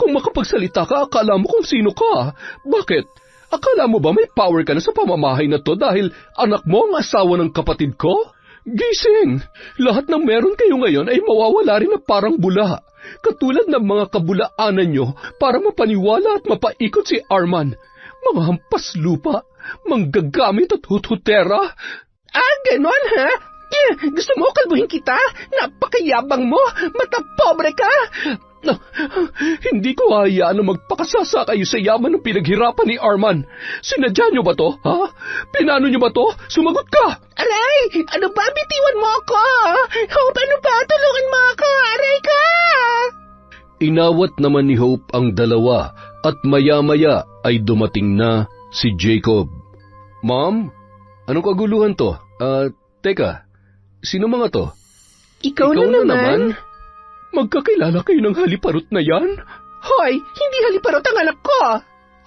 Kung makapagsalita ka, akala mo kung sino ka. Bakit? Akala mo ba may power ka na sa pamamahay na to dahil anak mo ang asawa ng kapatid ko? Gising! Lahat ng meron kayo ngayon ay mawawala rin na parang bula. Katulad ng mga kabulaanan nyo para mapaniwala at mapaikot si Arman. Mga hampas lupa, manggagamit at hututera. Ganon, ha? Gusto mo kalbuhin kita? Napakayabang mo! Matapobre ka! Hindi ko hayaan na magpakasasa kayo sa yaman ng pinaghirapan ni Arman. Sinadya niyo ba to, ha? Pinano niyo ba to? Sumagot ka! Aray! Ano ba? Bitiwan mo ako! Hope, ano ba? Tulungan mo ako! Aray ka! Inawat naman ni Hope ang dalawa at maya-maya ay dumating na si Jacob. Ma'am, anong kaguluhan to? Teka, sino mga to? Ikaw na naman? Magkakilala kayo ng haliparot na yan? Hoy, hindi haliparot ang anak ko!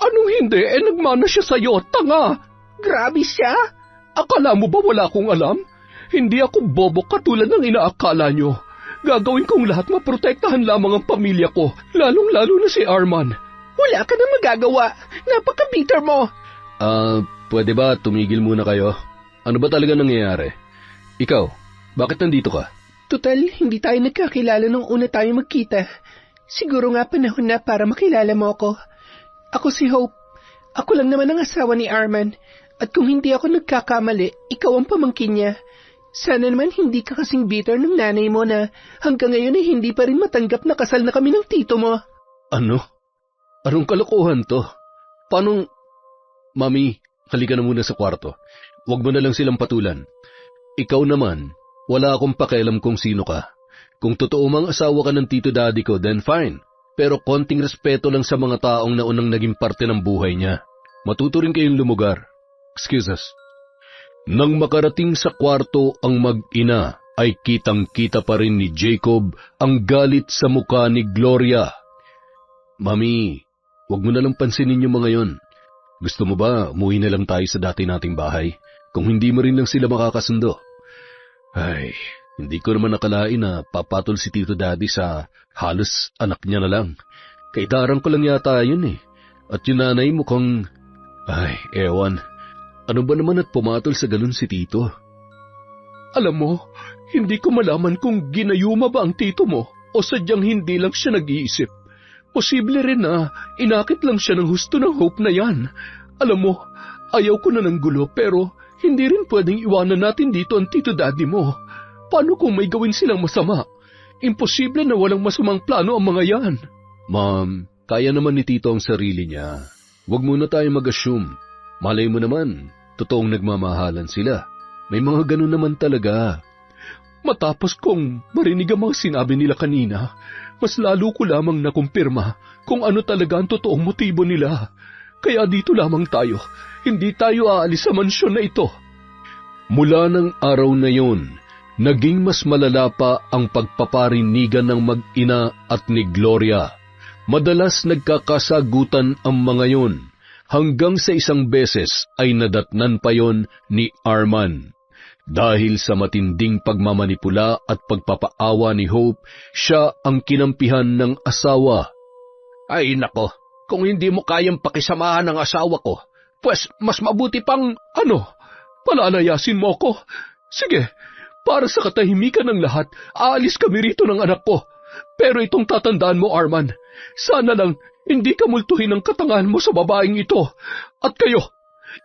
Anong hindi? Nagmana siya sa'yo, tanga! Grabe siya! Akala mo ba wala akong alam? Hindi ako bobo katulad ng inaakala nyo. Gagawin kong lahat maprotektahan lamang ang pamilya ko, lalong-lalo na si Arman. Wala ka na magagawa. Napaka-bitter mo. Pwede ba tumigil muna kayo? Ano ba talaga nangyayari? Ikaw, bakit nandito ka? Total, hindi tayo nagkakilala nung una tayo magkita. Siguro nga panahon na para makilala mo ako. Ako si Hope. Ako lang naman ang asawa ni Arman. At kung hindi ako nagkakamali, ikaw ang pamangkin niya. Sana naman hindi ka kasing bitter ng nanay mo na hanggang ngayon ay hindi pa rin matanggap na kasal na kami ng tito mo. Ano? Anong kalokohan to? Paano... Mami, halika na muna sa kwarto. Huwag mo na lang silang patulan. Ikaw naman, wala akong pakialam kung sino ka. Kung totoo mang asawa ka ng tito daddy ko, then fine. Pero konting respeto lang sa mga taong naunang naging parte ng buhay niya. Matuto rin kayong lumugar. Excuse us. Nang makarating sa kwarto ang mag-ina, ay kitang-kita pa rin ni Jacob ang galit sa mukha ni Gloria. Mami, huwag mo na lang pansinin yung mga yon. Gusto mo ba umuwi na lang tayo sa dati nating bahay? Kung hindi mo rin lang sila makakasundo. Ay, hindi ko naman nakalain na papatol si Tito Daddy sa halos anak niya na lang. Kaidarang ko lang yata yun eh. At yung nanay mukhang... Ay, ewan. Ano ba naman at pumatol sa ganun si Tito? Alam mo, hindi ko malaman kung ginayuma ba ang tito mo o sadyang hindi lang siya nag-iisip. Posible rin na inakit lang siya ng husto ng Hope na yan. Alam mo, ayaw ko na ng gulo pero hindi rin pwedeng iwanan natin dito ang Tito Daddy mo. Paano kung may gawin silang masama? Imposible na walang masamang plano ang mga yan. Ma'am, kaya naman ni Tito ang sarili niya. Huwag muna tayo mag-assume. Malay mo naman, totoong nagmamahalan sila. May mga ganun naman talaga. Matapos kong marinig ang mga sinabi nila kanina, mas lalo ko lamang nakumpirma kung ano talaga ang totoong motibo nila. Kaya dito lamang tayo, hindi tayo aalis sa mansyon na ito. Mula ng araw na yon, naging mas malala pa ang pagpaparinigan ng mag-ina at ni Gloria. Madalas nagkakasagutan ang mga yon, hanggang sa isang beses ay nadatnan pa yon ni Arman. Dahil sa matinding pagmamanipula at pagpapaawa ni Hope, siya ang kinampihan ng asawa. Ay nako, kung hindi mo kayang pakisamahan ng asawa ko, pues mas mabuti pang palalayasin mo ako. Sige, para sa katahimikan ng lahat, aalis kami rito ng anak ko. Pero itong tatandaan mo, Arman, sana lang hindi ka multuhin ang katangahan mo sa babaeng ito. At kayo,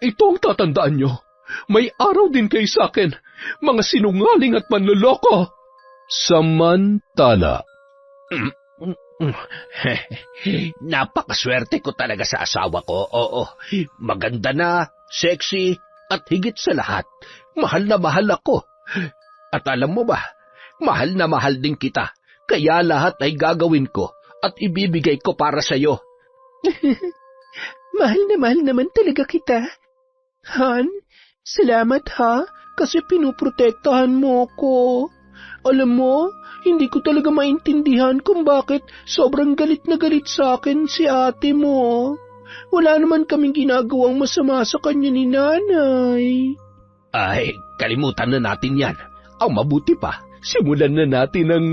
itong tatandaan nyo. May araw din kayo sa akin, mga sinungaling at manloloko. Samantala. Napakaswerte ko talaga sa asawa ko, oo. Maganda na, sexy, at higit sa lahat, mahal na mahal ako. At alam mo ba, mahal na mahal din kita, kaya lahat ay gagawin ko at ibibigay ko para sa'yo. Mahal na mahal naman talaga kita. Han, salamat ha, kasi pinuprotektahan mo ko. Alam mo, hindi ko talaga maintindihan kung bakit sobrang galit na galit sa akin si ate mo. Wala naman kaming ginagawang masama sa kanya ni nanay. Ay, kalimutan na natin yan. Ang mabuti pa, simulan na natin ang...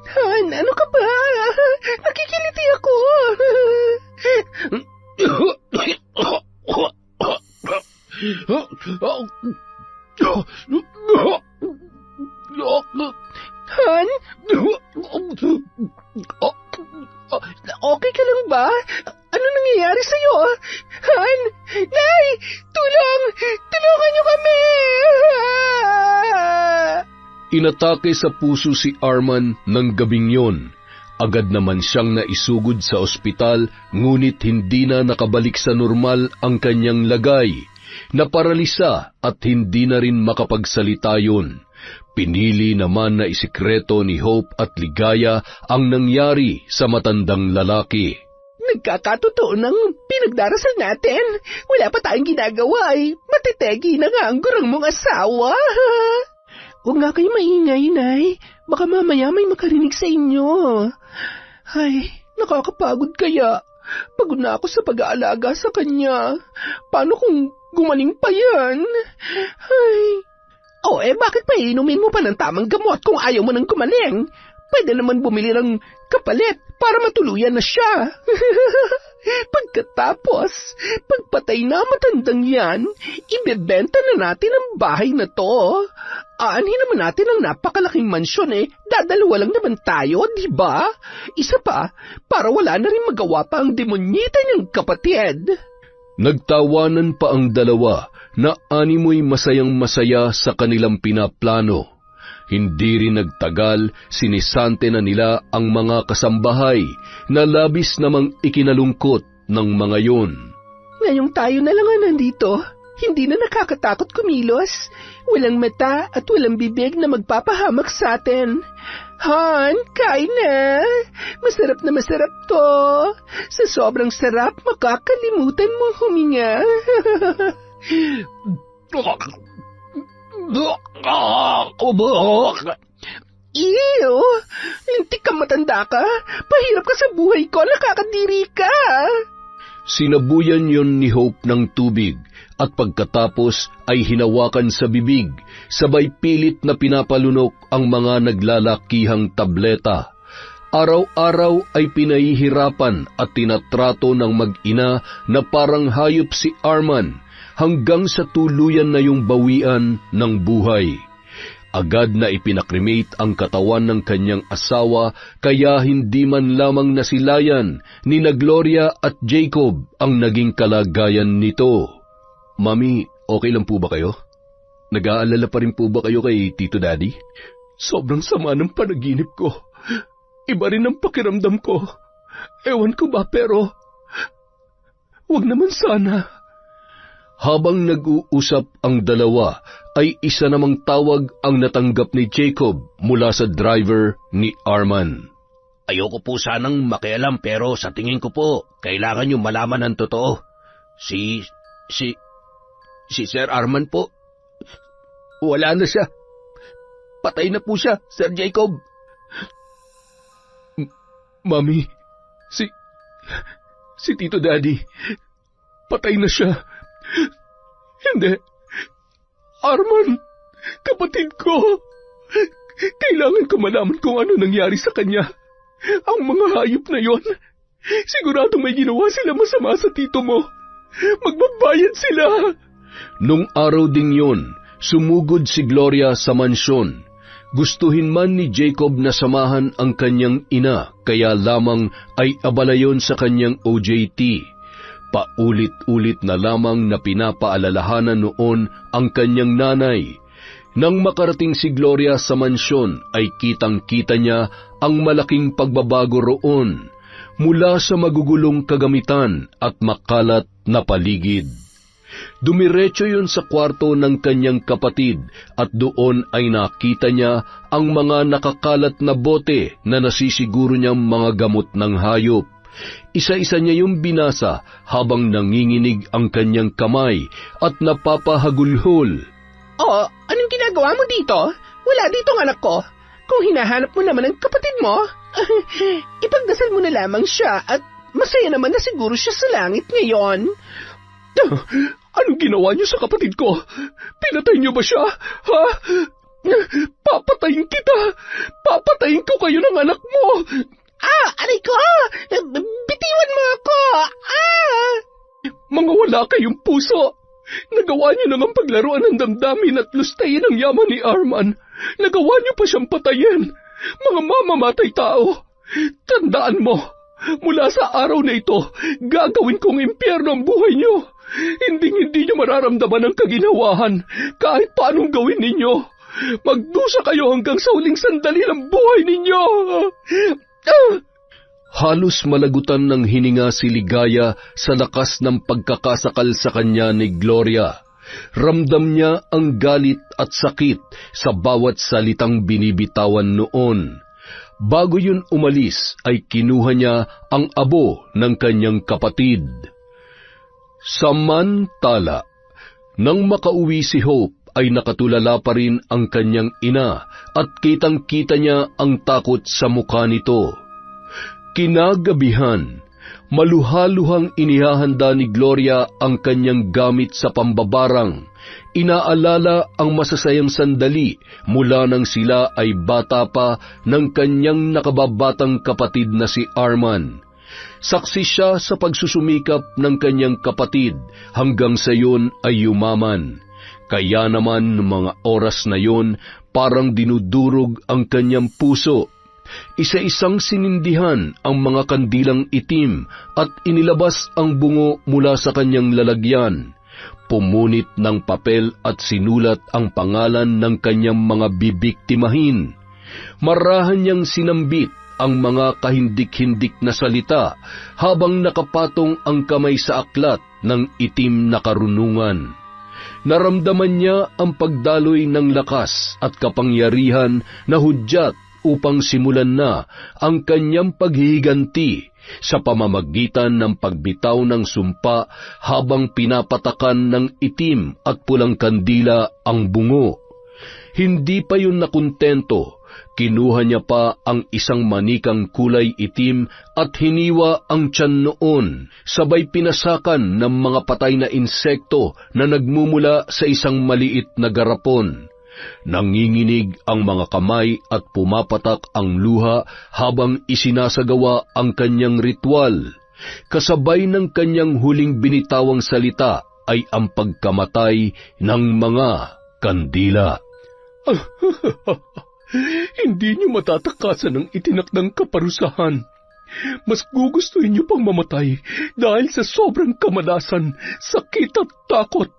Han, ano ka ba? Nakikiliti ako. Han? Okay ka lang ba? Ano nangyayari sa'yo? Han? Nay! Tulong! Tulungan niyo kami! Inatake sa puso si Arman ng gabing yon. Agad naman siyang naisugod sa ospital, ngunit hindi na nakabalik sa normal ang kanyang lagay. Naparalisa at hindi na rin makapagsalita yun. Pinili naman na isikreto ni Hope at Ligaya ang nangyari sa matandang lalaki. Nagkakatotoo ng pinagdarasal natin. Wala pa tayong ginagawa ay matitegi na nga ang gurang mong asawa. Huwag nga kayo maingay, Nay. Baka mamaya may makarinig sa inyo. Ay, nakakapagod kaya. Pagod na ako sa pag-aalaga sa kanya. Paano kung gumaling pa yan? Ay. Bakit pa inumin mo pa ng tamang gamot kung ayaw mo nang gumaling? Pwede naman bumili ng kapalit para matuluyan na siya. Pagkatapos, pagpatay na matandang yan, ibebenta na natin ang bahay na to. Aanhin naman natin ang napakalaking mansyon dadalawa lang naman tayo, di ba? Isa pa, para wala na rin magawa pa ang demonyita niyang kapatid. Nagtawanan pa ang dalawa na animoy masayang-masaya sa kanilang pinaplano. Hindi rin nagtagal, sinisante na nila ang mga kasambahay na labis namang ikinalungkot ng mga yon. Ngayong tayo na lang nandito, hindi na nakakatakot kumilos. Walang mata at walang bibig na magpapahamak sa atin. Han, kain na. Masarap na masarap to. Sa sobrang sarap, makakalimutan mo huminga. Ew! Lintik kang matanda ka. Pahirap ka sa buhay ko, nakakadiri ka. Sinabuyan yon ni Hope ng tubig at pagkatapos ay hinawakan sa bibig, sabay pilit na pinapalunok ang mga naglalakihang tableta. Araw-araw ay pinahihirapan at tinatrato ng mag-ina na parang hayop si Arman hanggang sa tuluyan na yung bawian ng buhay. Agad na ipinakremate ang katawan ng kanyang asawa kaya hindi man lamang nasilayan ni na Gloria at Jacob ang naging kalagayan nito. Mami, okay lang po ba kayo? Nag-aalala pa rin po ba kayo kay Tito Daddy? Sobrang sama ng panaginip ko. Iba rin ang pakiramdam ko. Ewan ko ba pero... Wag naman sana. Habang nag-uusap ang dalawa, ay isa namang tawag ang natanggap ni Jacob mula sa driver ni Arman. Ayoko po sanang makialam pero sa tingin ko po, kailangan nyo malaman ang totoo. Si Sir Arman po, wala na siya. Patay na po siya, Sir Jacob. Mami, si Tito Daddy, patay na siya. Hindi. Arman, kapatid ko. Kailangan ko malaman kung ano nangyari sa kanya. Ang mga hayop na yon, siguradong may ginawa sila masama sa tito mo. Magbabayad sila. Nung araw ding yon, sumugod si Gloria sa mansyon. Gustuhin man ni Jacob na samahan ang kanyang ina, kaya lamang ay abala yon sa kanyang OJT. Paulit-ulit na lamang na pinapaalalahanan noon ang kanyang nanay. Nang makarating si Gloria sa mansyon ay kitang-kita niya ang malaking pagbabago roon mula sa magugulong kagamitan at makalat na paligid. Dumiretso yun sa kwarto ng kanyang kapatid at doon ay nakita niya ang mga nakakalat na bote na nasisiguro niyang mga gamot ng hayop. Isa-isa niya yung binasa habang nanginginig ang kanyang kamay at napapahagulhol. Oh, anong ginagawa mo dito? Wala dito ang anak ko. Kung hinahanap mo naman ang kapatid mo, ipagdasal mo na lamang siya at masaya naman na siguro siya sa langit ngayon. Anong ginawa niyo sa kapatid ko? Pinatay niyo ba siya? Ha? Papatayin kita! Papatayin ko kayo ng anak mo! Aray ko! Bitiwan mo ako! Mga wala kayong puso! Nagawa niyo namang paglaruan ng damdamin at lustayin ang yaman ni Arman. Nagawa niyo pa siyang patayin. Mga mamamatay tao. Tandaan mo, mula sa araw na ito, gagawin kong impyerno ang buhay niyo. Hindi niyo mararamdaman ang kaginawahan kahit paanong gawin ninyo. Magdusa kayo hanggang sa huling sandali ng buhay ninyo. Halos malagutan ng hininga si Ligaya sa lakas ng pagkakasakal sa kanya ni Gloria. Ramdam niya ang galit at sakit sa bawat salitang binibitawan noon. Bago yun umalis ay kinuha niya ang abo ng kanyang kapatid. Samantala, nang makauwi si Hope ay nakatulala pa rin ang kanyang ina at kitang-kita niya ang takot sa mukha nito. Kinagabihan, maluhaluhang inihahanda ni Gloria ang kanyang gamit sa pambabarang. Inaalala ang masasayang sandali mula nang sila ay bata pa ng kanyang nakababatang kapatid na si Arman. Saksi siya sa pagsusumikap ng kanyang kapatid hanggang sa yun ay yumaman. Kaya naman mga oras na yun parang dinudurog ang kanyang puso. Isa-isang sinindihan ang mga kandilang itim at inilabas ang bungo mula sa kanyang lalagyan. Pumunit ng papel at sinulat ang pangalan ng kanyang mga bibiktimahin. Marahan niyang sinambit ang mga kahindik-hindik na salita habang nakapatong ang kamay sa aklat ng itim na karunungan. Naramdaman niya ang pagdaloy ng lakas at kapangyarihan na hudyat upang simulan na ang kanyang paghihiganti sa pamamagitan ng pagbitaw ng sumpa habang pinapatakan ng itim at pulang kandila ang bungo. Hindi pa yun nakontento, kinuha niya pa ang isang manikang kulay itim at hiniwa ang tiyan noon, sabay pinasakan ng mga patay na insekto na nagmumula sa isang maliit na garapon. Nanginginig ang mga kamay at pumapatak ang luha habang isinasagawa ang kanyang ritual. Kasabay ng kanyang huling binitawang salita ay ang pagkamatay ng mga kandila. Hindi niyo matatakasan ang itinakdang kaparusahan. Mas gugustuhin niyo pang mamatay dahil sa sobrang kamalasan, sakit at takot.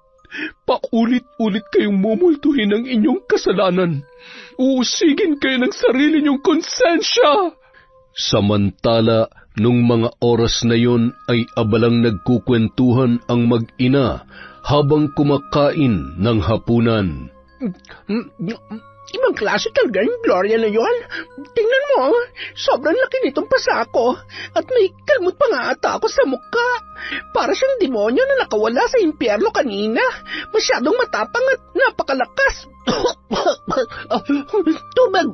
Paulit-ulit kayong mumultuhin ang inyong kasalanan. Uusigin kayo ng sarili niyong konsensya. Samantala, nung mga oras na yon ay abalang nagkukwentuhan ang mag-ina habang kumakain ng hapunan. Ibang klase talaga yung Gloria na yon. Tingnan mo, sobrang laki nitong pasako at may kalmot pa nga ata ako sa mukha. Para siyang demonyo na nakawala sa impyerno kanina. Masyadong matapang at napakalakas. Tubig!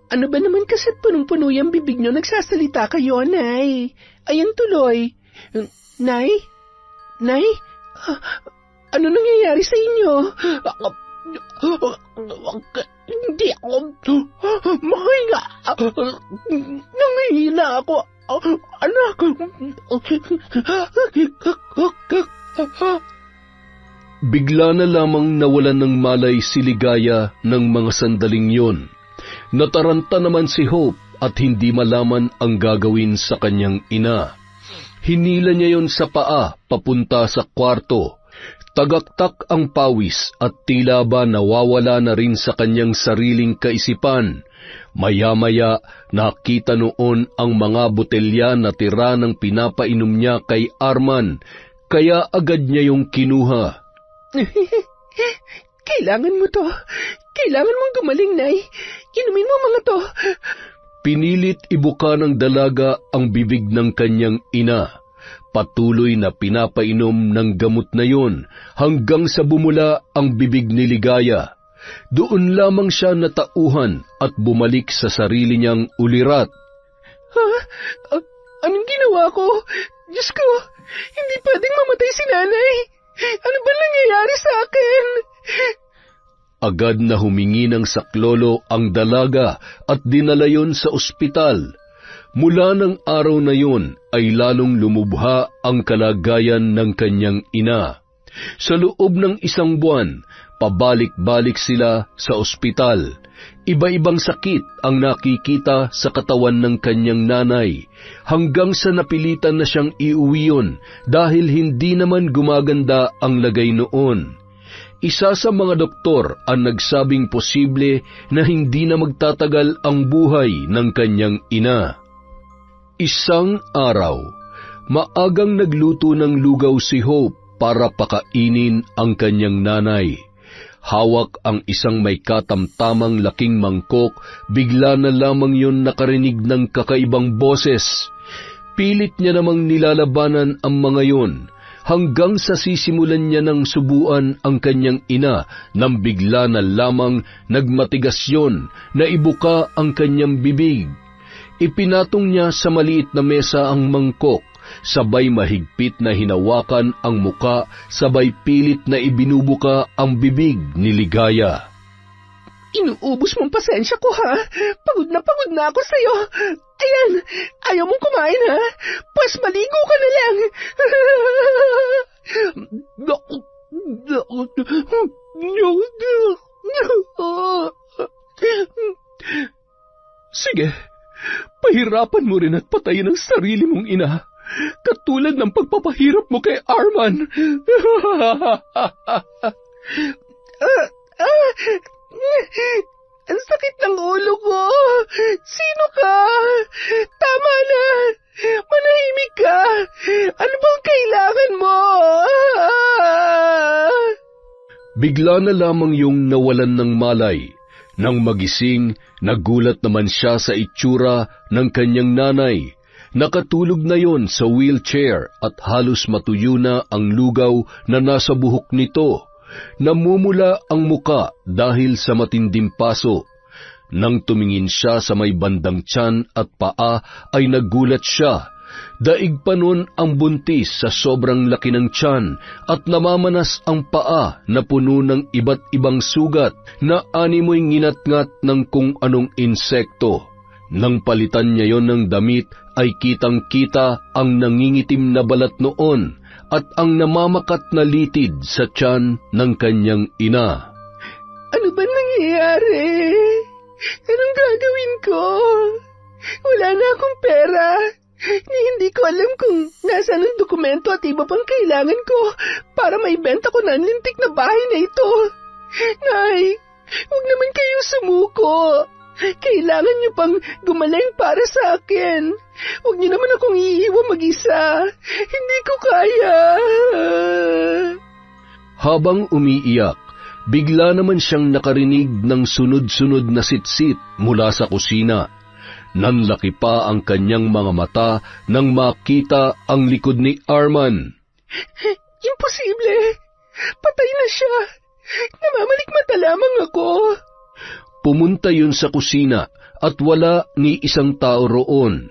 Ano ba naman kasa't punong-puno yung bibig nyo nagsasalita kayo, Nay? Ayan tuloy. Nay? Nay? Ano nangyayari sa inyo? Hindi ako mahinga. Nangihina ako. Anak. Bigla na lamang nawalan ng malay si Ligaya ng mga sandaling yon. Nataranta naman si Hope at hindi malaman ang gagawin sa kanyang ina. Hinila niya yon sa paa papunta sa kwarto. Tagaktak ang pawis at tila ba nawawala na rin sa kanyang sariling kaisipan. Maya-maya nakita noon ang mga botelya na tira ng pinapainom niya kay Arman, kaya agad niya yung kinuha. Kailangan mo to. Kailangan mong gumaling, Nay. Inumin mo mga to. Pinilit ibuka ng dalaga ang bibig ng kanyang ina. Patuloy na pinapainom ng gamot na yon hanggang sa bumula ang bibig ni Ligaya. Doon lamang siya natauhan at bumalik sa sarili niyang ulirat. Anong ginawa ko? Diyos ko, hindi pwedeng mamatay si Nanay. Ano ba nangyayari sa akin? Agad na humingi ng saklolo ang dalaga at dinala yon sa ospital. Mula ng araw na yon ay lalong lumubha ang kalagayan ng kanyang ina. Sa loob ng 1 buwan, pabalik-balik sila sa ospital. Iba-ibang sakit ang nakikita sa katawan ng kanyang nanay, hanggang sa napilitan na siyang iuwi yon dahil hindi naman gumaganda ang lagay noon. Isa sa mga doktor ang nagsabing posible na hindi na magtatagal ang buhay ng kanyang ina. Isang araw, maagang nagluto ng lugaw si Hope para pakainin ang kanyang nanay. Hawak ang isang may katamtamang laking mangkok, bigla na lamang yun nakarinig ng kakaibang boses. Pilit niya namang nilalabanan ang mga yun, hanggang sa sisimulan niya ng subuan ang kanyang ina nang bigla na lamang nagmatigas yun na ibuka ang kanyang bibig. Ipinatong niya sa maliit na mesa ang mangkok, sabay mahigpit na hinawakan ang muka, sabay pilit na ibinubuka ang bibig ni Ligaya. Inuubos mong pasensya ko, ha? Pagod na ako sa'yo. Ayan, ayaw mong kumain, ha? Pas maligo ka na lang. Sige, pahirapan mo rin at patayin ang sarili mong ina, katulad ng pagpapahirap mo kay Arman. Ang sakit ng ulo ko. Sino ka? Tama na. Manahimik ka. Ano bang kailangan mo? Bigla na lamang yung nawalan ng malay. Nang magising, nagulat naman siya sa itsura ng kanyang nanay. Nakatulog na yon sa wheelchair at halos matuyo na ang lugaw na nasa buhok nito. Namumula ang muka dahil sa matinding paso. Nang tumingin siya sa may bandang tiyan at paa ay nagulat siya. Daig pa nun ang buntis sa sobrang laki ng tiyan at namamanas ang paa na puno ng iba't ibang sugat na animoy nginat-ngat ng kung anong insekto. Nang palitan niya yon ng damit ay kitang-kita ang nangingitim na balat noon at ang namamakat na litid sa tiyan ng kanyang ina. Ano ba nangyayari? Anong gagawin ko? Wala na akong pera. Hindi ko alam kung nasaan ang dokumento at iba pang kailangan ko para maibenta ko na ang lintik na bahay na ito. Nay, huwag naman kayong sumuko. Kailangan niyo pang gumaling para sa akin. Huwag niyo naman akong iiwan mag-isa. Hindi ko kaya. Habang umiiyak, bigla naman siyang nakarinig ng sunod-sunod na sitsit mula sa kusina. Nanlaki pa ang kanyang mga mata nang makita ang likod ni Arman. Imposible! Patay na siya! Namamalikmata lamang ako! Pumunta yun sa kusina at wala ni isang tao roon.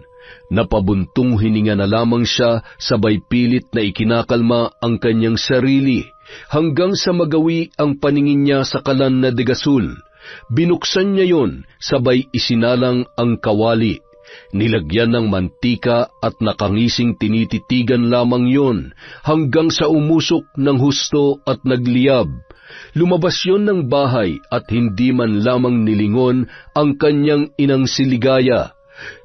Napabuntong hininga na lamang siya sabay pilit na ikinakalma ang kanyang sarili hanggang sa magawi ang paningin niya sa kalan na degasol. Binuksan niya yon, sabay isinalang ang kawali. Nilagyan ng mantika at nakangising tinititigan lamang yon hanggang sa umusok ng husto at nagliyab. Lumabas yon ng bahay at hindi man lamang nilingon ang kanyang inang si Ligaya.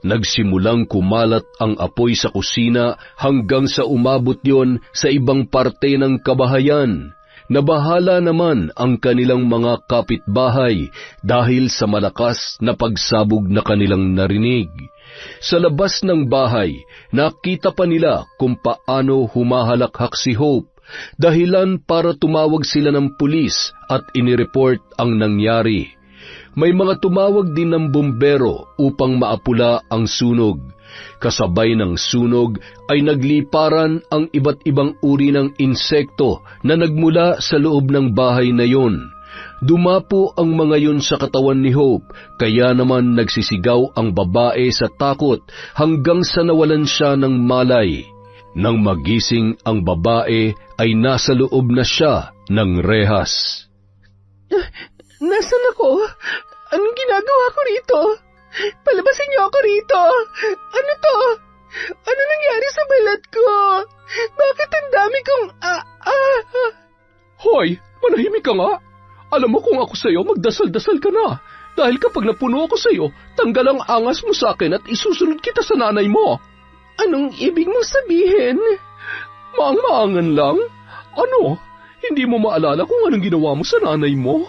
Nagsimulang kumalat ang apoy sa kusina hanggang sa umabot yon sa ibang parte ng kabahayan. Nabahala naman ang kanilang mga kapitbahay dahil sa malakas na pagsabog na kanilang narinig. Sa labas ng bahay, nakita pa nila kung paano humahalakhak si Hope, dahilan para tumawag sila ng pulis at inireport ang nangyari. May mga tumawag din ng bumbero upang maapula ang sunog. Kasabay ng sunog ay nagliparan ang iba't ibang uri ng insekto na nagmula sa loob ng bahay na yon. Dumapo ang mga yon sa katawan ni Hope, kaya naman nagsisigaw ang babae sa takot hanggang sa nawalan siya ng malay. Nang magising ang babae ay nasa loob na siya ng rehas. Nasaan ako? Anong ginagawa ko rito? Palabasin niyo ako rito! Ano to? Ano nangyari sa balat ko? Bakit ang dami kong... Hoy, manahimik ka nga. Alam mo kung ako sa'yo, magdasal-dasal ka na. Dahil kapag napuno ako sa'yo, tanggal ang angas mo sa akin at isusunod kita sa nanay mo. Anong ibig mong sabihin? Maang-maangan lang. Ano? Hindi mo maalala kung anong ginawa mo sa nanay mo?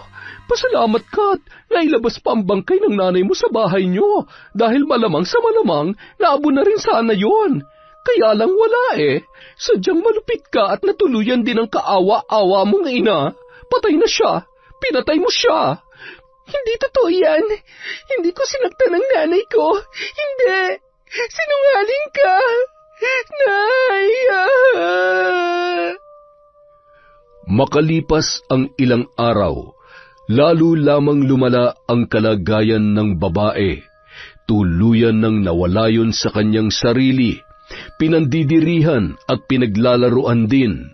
Pasalamat ka at nailabas pa ang bangkay ng nanay mo sa bahay niyo dahil malamang sa malamang naabo na rin sana yon. Kaya lang wala eh. Sadyang malupit ka at natuluyan din ang kaawa-awa mong ina. Patay na siya. Pinatay mo siya. Hindi totoo yan. Hindi ko sinaktan ang nanay ko. Hindi. Sinungaling ka. Nay! Makalipas ang ilang araw, lalo lamang lumala ang kalagayan ng babae. Tuluyan nang nawala yon sa kanyang sarili. Pinandidirihan at pinaglalaruan din.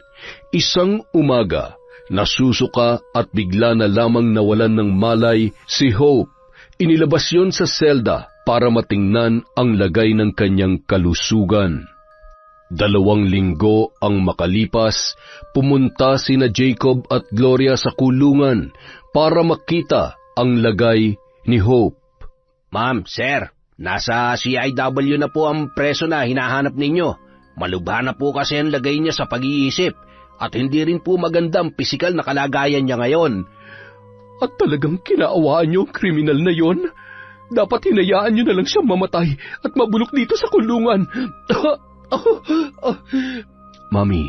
Isang umaga, nasusuka at bigla na lamang nawalan ng malay si Hope. Inilabas yon sa selda para matingnan ang lagay ng kanyang kalusugan. 2 linggo ang makalipas, pumunta sina Jacob at Gloria sa kulungan para makita ang lagay ni Hope. Ma'am, sir, nasa CIW na po ang preso na hinahanap ninyo. Malubha na po kasi ang lagay niya sa pag-iisip at hindi rin po maganda ang pisikal na kalagayan niya ngayon. At talagang kinaawaan niyo ang kriminal na yon? Dapat hinayaan niyo na lang siyang mamatay at mabulok dito sa kulungan. Mami,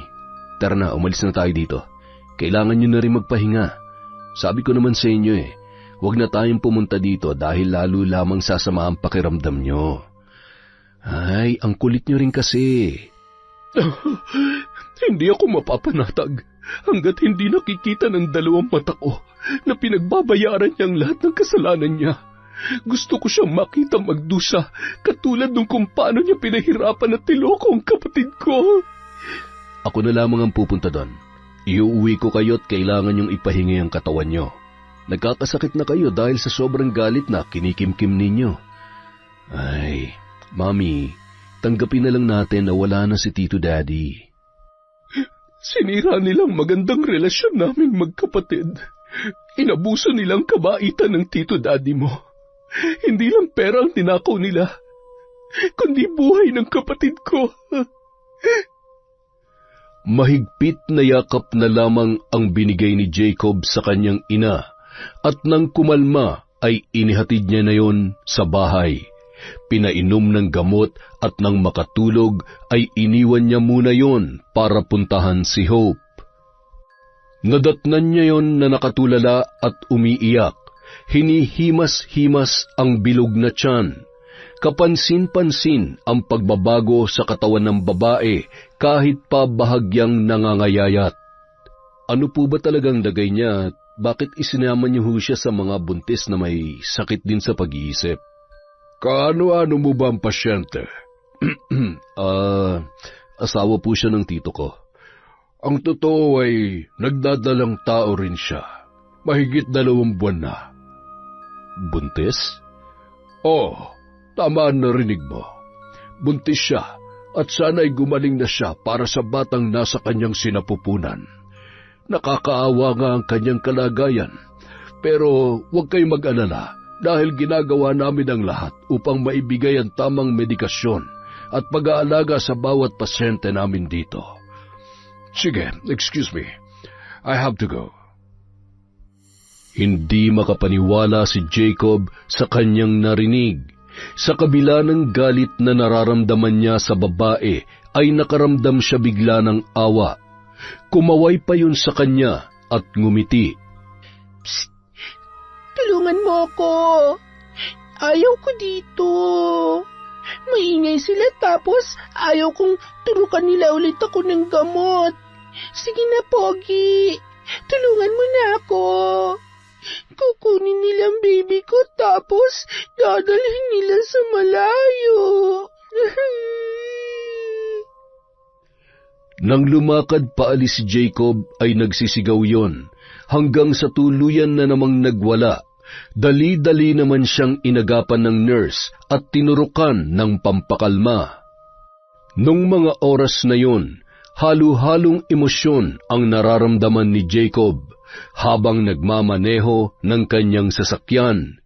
tara na, umalis na tayo dito. Kailangan niyo na rin magpahinga. Sabi ko naman sa inyo huwag na tayong pumunta dito dahil lalo lamang sasama ang pakiramdam niyo. Ay, ang kulit niyo rin kasi. Hindi ako mapapanatag hanggat hindi nakikita ng dalawang mata ko na pinagbabayaran niya ang lahat ng kasalanan niya. Gusto ko siyang makita magdusa, katulad nung kung paano niya pinahirapan at tiloko ang kapatid ko. Ako na lamang ang pupunta doon. Iuwi ko kayo at kailangan niyong ipahingi ang katawan niyo. Nagkakasakit na kayo dahil sa sobrang galit na kinikimkim ninyo. Ay, Mami, tanggapin na lang natin na wala na si Tito Daddy. Sinira nilang magandang relasyon naming magkapatid. Inabuso nilang kabaitan ng Tito Daddy mo. Hindi lang pera ang tinakaw nila, kundi buhay ng kapatid ko. Mahigpit na yakap na lamang ang binigay ni Jacob sa kanyang ina at nang kumalma ay inihatid niya na yon sa bahay. Pinainom ng gamot at nang makatulog ay iniwan niya muna yon para puntahan si Hope. Nadatnan niya yon na nakatulala at umiiyak. Hinihimas-himas ang bilog na tiyan. Kapansin-pansin ang pagbabago sa katawan ng babae kahit pa bahagyang nangangayayat. Ano po ba talagang lagay niya at bakit isinama niyo siya sa mga buntis na may sakit din sa pag-iisip? Kaano-ano mo ba ang pasyente? Asawa po siya ng tito ko. Ang totoo ay nagdadalang tao rin siya. Mahigit 2 buwan na. Buntis? Oo, tama ang narinig mo. Buntis siya at sana'y gumaling na siya para sa batang nasa kanyang sinapupunan. Nakakaawa nga ang kanyang kalagayan, pero huwag kayong mag-alala dahil ginagawa namin ang lahat upang maibigay ang tamang medikasyon at pag-aalaga sa bawat pasyente namin dito. Sige, excuse me. I have to go. Hindi makapaniwala si Jacob sa kanyang narinig. Sa kabila ng galit na nararamdaman niya sa babae, ay nakaramdam siya bigla ng awa. Kumaway pa yun sa kanya at ngumiti. Psst! Tulungan mo ako. Ayaw ko dito. Maingay sila tapos ayaw kong turukan nila ulit ako ng gamot. Sige na, Pogi. Tulungan mo na ako. Kukunin nilang baby ko tapos dadalhin nila sa malayo. Nang lumakad paalis si Jacob ay nagsisigaw yon hanggang sa tuluyan na namang nagwala. Dali-dali naman siyang inagapan ng nurse at tinurukan ng pampakalma. Nung mga oras na yon, halo-halong emosyon ang nararamdaman ni Jacob habang nagmamaneho ng kanyang sasakyan.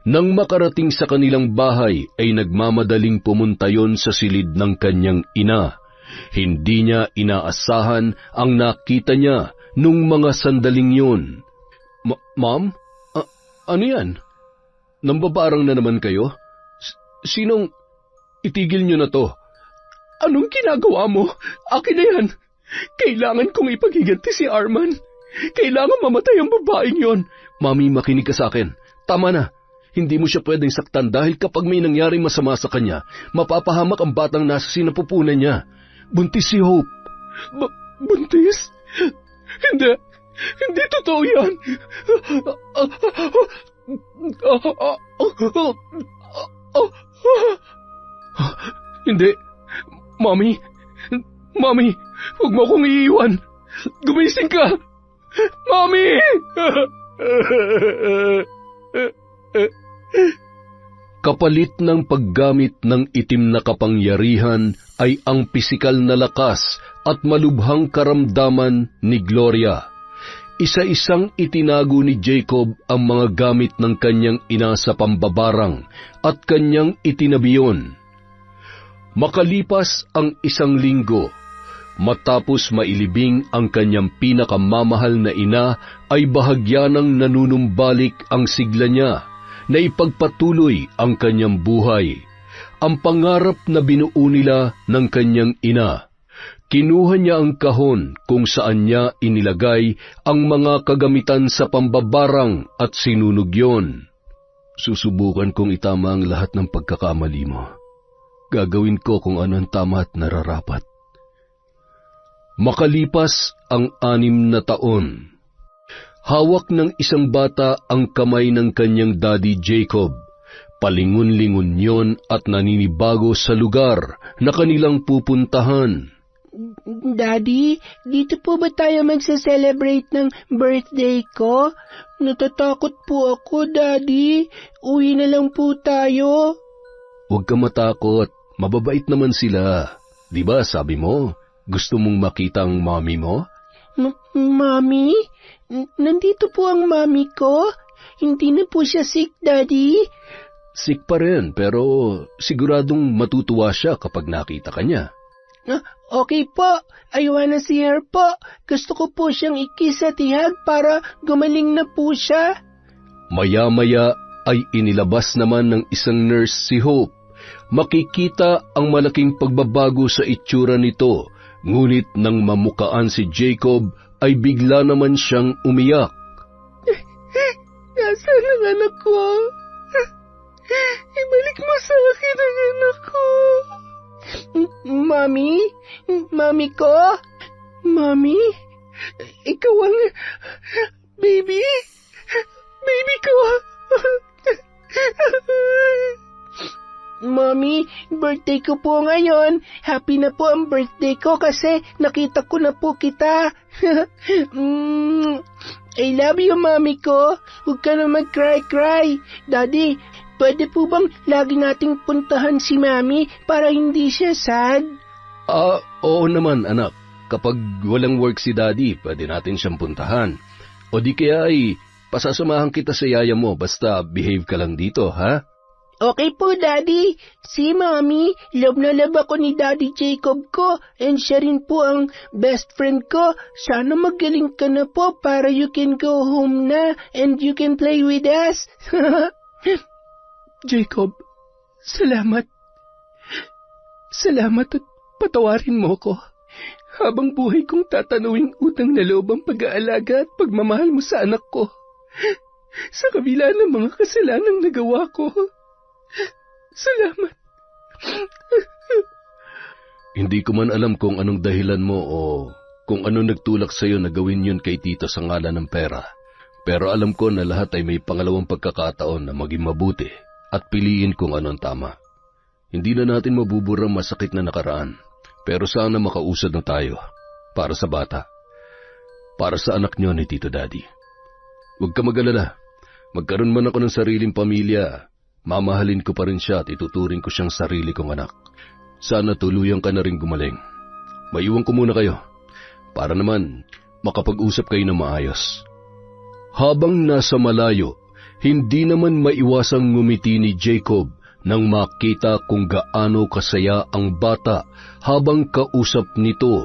Nang makarating sa kanilang bahay ay nagmamadaling pumunta yon sa silid ng kanyang ina. Hindi niya inaasahan ang nakita niya nung mga sandaling yun. Ma'am? Ano yan? Nambabarang na naman kayo? Sinong... Itigil niyo na to. Anong ginagawa mo? Akin na yan. Kailangan kong ipaghiganti si Arman. Kailangan mamatay ang babaeng yon. Mami, makinig ka sa akin. Tama na. Hindi mo siya pwedeng saktan dahil kapag may nangyaring masama sa kanya, mapapahamak ang batang nasa sinapupunan niya. Buntis si Hope. Buntis? Hindi totoo yan. Hindi. Mami, huwag mo akong iiwan. Gumising ka. Mami! Kapalit ng paggamit ng itim na kapangyarihan ay ang pisikal na lakas at malubhang karamdaman ni Gloria. Isa-isang itinago ni Jacob ang mga gamit ng kanyang ina sa pambabarang at kanyang itinabiyon. Makalipas ang 1 linggo, matapos mailibing ang kanyang pinakamamahal na ina, ay bahagya ng nanunumbalik ang sigla niya na ipagpatuloy ang kanyang buhay. Ang pangarap na binuo nila ng kanyang ina. Kinuha niya ang kahon kung saan niya inilagay ang mga kagamitan sa pambabarang at sinunog yon. Susubukan kong itama ang lahat ng pagkakamali mo. Gagawin ko kung ano ang tama at nararapat. Makalipas ang 6 na taon, hawak ng isang bata ang kamay ng kanyang daddy Jacob. Palingon-lingon yon at naninibago sa lugar na kanilang pupuntahan. Daddy, dito po ba tayo magsa-celebrate ng birthday ko? Natatakot po ako, Daddy. Uwi na lang po tayo. Huwag ka matakot. Mababait naman sila. Di ba sabi mo, gusto mong makita ang mommy mo? Mommy? Nandito po ang mommy ko. Hindi na po siya sick, Daddy. Sick pa rin, pero siguradong matutuwa siya kapag nakita ka niya. Okay po. I wanna see her po. Gusto ko po siyang i-kiss at ihag para gumaling na po siya. Maya-maya ay inilabas naman ng isang nurse si Hope. Makikita ang malaking pagbabago sa itsura nito, ngunit nang mamukaan si Jacob ay bigla naman siyang umiyak. Nasaan ang anak ko? Ibalik mo sa akin ang anak ko. Mami? Mami ko? Mami? Ikaw ang... Baby? Baby ko? Mami, birthday ko po ngayon. Happy na po ang birthday ko kasi nakita ko na po kita. I love you, Mami ko. Huwag ka na mag-cry-cry. Daddy, pwede po bang lagi nating puntahan si Mami para hindi siya sad? Oo naman, anak. Kapag walang work si Daddy, pwede natin siyang puntahan. O di kaya ay pasasamahan kita sa yaya mo, basta behave ka lang dito, ha? Okay po, Daddy. Si Mami, love na love ako ni Daddy Jacob ko and siya rin po ang best friend ko. Sana magaling ka na po para you can go home na and you can play with us. Jacob, salamat. Salamat at patawarin mo ko. Habang buhay kong tatanawing utang na loob ang pag-aalaga at pagmamahal mo sa anak ko. Sa kabila ng mga kasalanang nagawa ko. Salamat. Hindi ko man alam kung anong dahilan mo o kung anong nagtulak sa iyo na gawin yun kay tita sa ngalan ng pera. Pero alam ko na lahat ay may pangalawang pagkakataon na maging mabuti at piliin kung anong tama. Hindi na natin mabubura masakit na nakaraan, pero sana makausad na tayo para sa bata. Para sa anak niyo ni Tito Daddy. Huwag ka mag-alala. Magkaroon man ako ng sariling pamilya, mamahalin ko pa rin siya at ituturing ko siyang sarili kong anak. Sana tuluyan ka na rin gumaling. Maiwan ko muna kayo, para naman makapag-usap kayo na maayos. Habang nasa malayo, hindi naman maiwasang ngumiti ni Jacob nang makita kung gaano kasaya ang bata habang kausap nito.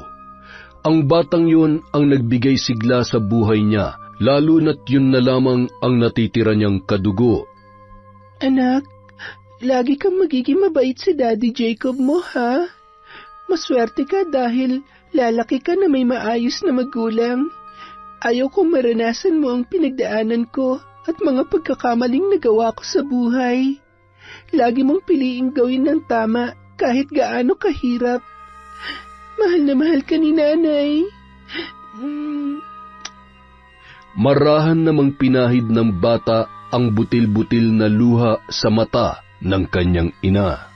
Ang batang yun ang nagbigay sigla sa buhay niya, lalo na't yun na lamang ang natitira niyang kadugo. Anak, lagi kang magiging mabait si Daddy Jacob mo, ha? Maswerte ka dahil lalaki ka na may maayos na magulang. Ayaw kong maranasan mo ang pinagdaanan ko at mga pagkakamaling nagawa ko sa buhay. Lagi mong piliing gawin ng tama kahit gaano kahirap. Mahal na mahal ka ni Nanay. Marahan namang pinahid ng bata ang butil-butil na luha sa mata ng kanyang ina.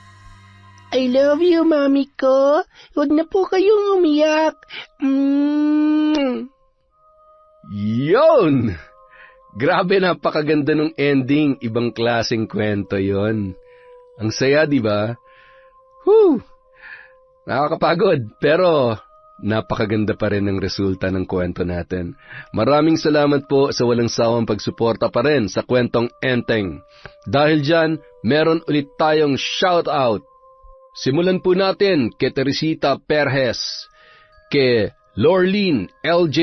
I love you, Mami ko. Huwag na po kayong umiyak. Yon! Grabe, napakaganda ng ending. Ibang klaseng kwento yon. Ang saya, di ba? Nakakapagod, pero napakaganda pa rin ang resulta ng kwento natin. Maraming salamat po sa walang sawang pagsuporta pa rin sa Kwentong Enteng. Dahil dyan, meron ulit tayong shoutout. Simulan po natin kay Teresita Perez, kay Lorlene LJ,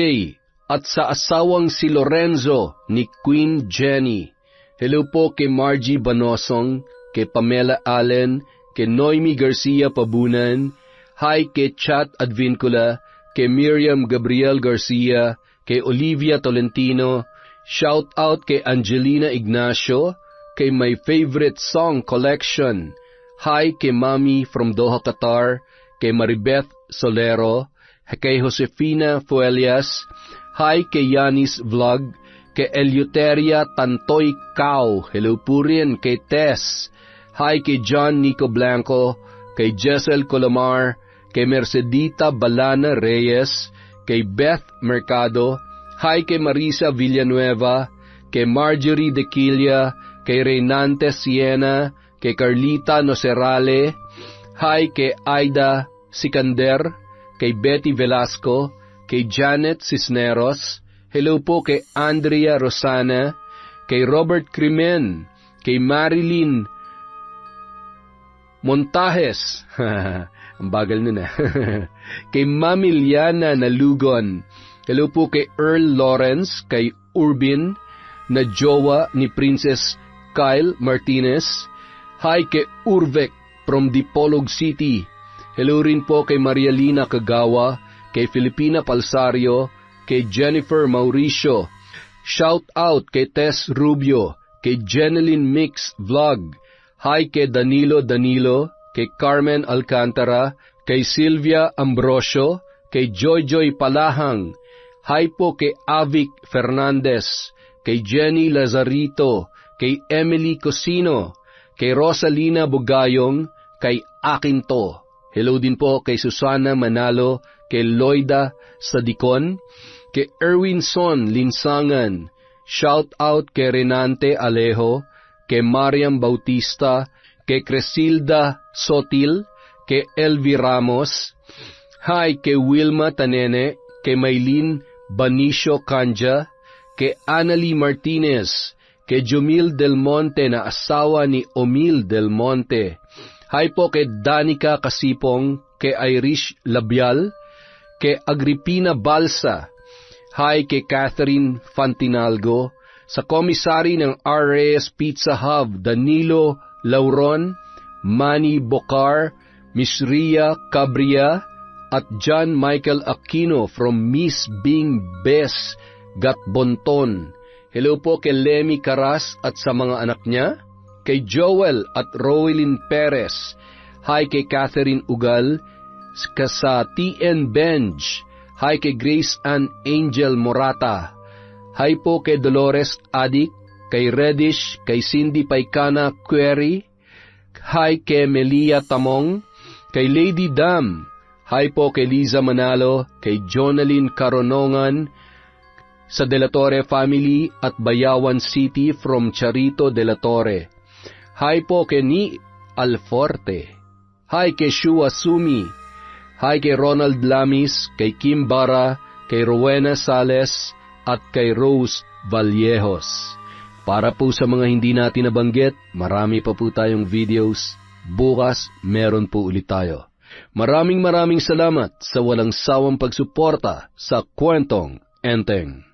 at sa asawang si Lorenzo ni Queen Jenny. Hello po kay Margie Banosong, kay Pamela Allen, kay Noemi Garcia Pabunan, hi kay Chat Advincula, kay Miriam Gabriel Garcia, kay Olivia Tolentino, shout out kay Angelina Ignacio, kay My Favorite Song Collection, hi kay Mami from Doha, Qatar, kay Maribeth Solero, kay Josefina Fuelias, hi kay Yanis Vlog, kay Eleuteria Tantoy Cao, hello po rin kay Tess, hi kay John Nico Blanco, kay Jessel Colomar, kay Mercedita Balana Reyes, kay Beth Mercado, hi kay Marisa Villanueva, kay Marjorie Dequilla, kay Reynante Siena, kay Carlita Nocerale, hi kay Aida Sikander, kay Betty Velasco, kay Janet Cisneros, hello po kay Andrea Rosana, kay Robert Crimen, kay Marilyn Montajes, ang bagal nun kay Mami Liana Nalugon, hello po kay Earl Lawrence, kay Urbin, na jowa ni Princess Kyle Martinez, hi kay Urvek from Dipolog City, hello rin po kay Marialina Kagawa, kay Filipina Palsario, kay Jennifer Mauricio, shout out kay Tess Rubio, kay Jeneline Mix Vlog, hi kay Danilo, kay Carmen Alcantara, kay Sylvia Ambrosio, kay Joy Palahang, hi po kay Avic Fernandez, kay Jenny Lazarito, kay Emily Cosino, kay Rosalina Bugayong, kay Akinto. Hello din po kay Susana Manalo, kay Loida Sadicon, kay Erwin Son Linsangan, shout out kay Renante Alejo, kay Mariam Bautista, kay Cresilda Sotil, kay Elvi Ramos, hi kay Wilma Tanene, kay Maylin Banicio Canja, kay Annalie Martinez, kay Jumil Del Monte na asawa ni Omil Del Monte, hi po kay Danica Kasipong, kay Irish Labial, kay Agripina Balsa, hi kay Catherine Fantinalgo, sa komisari ng RS Pizza Hub, Danilo Lauron, Manny Bocar, Miss Ria Cabria, at John Michael Aquino from Miss Bing Bes Gatbonton. Hello po kay Lemmy Caras at sa mga anak niya, kay Joel at Roelyn Perez, hi kay Catherine Ugal, sa TN Benj, hi kay Grace Ann Angel Morata, hi po kay Dolores Adik, kay Reddish, kay Cindy Paikana Query, hi kay Melia Tamong, kay Lady Dam, hi po kay Liza Manalo, kay Jonalyn Caronongan, sa De La Torre family at Bayawan City from Charito De La Torre, hi po kay Ni Alforte, hi kay Shua Sumi, hi kay Ronald Lamis, kay Kim Bara, kay Rowena Sales, at kay Rose Vallejos. Para po sa mga hindi natin nabanggit, marami pa po tayong videos. Bukas, meron po ulit tayo. Maraming salamat sa walang sawang pagsuporta sa Kwentong Enteng.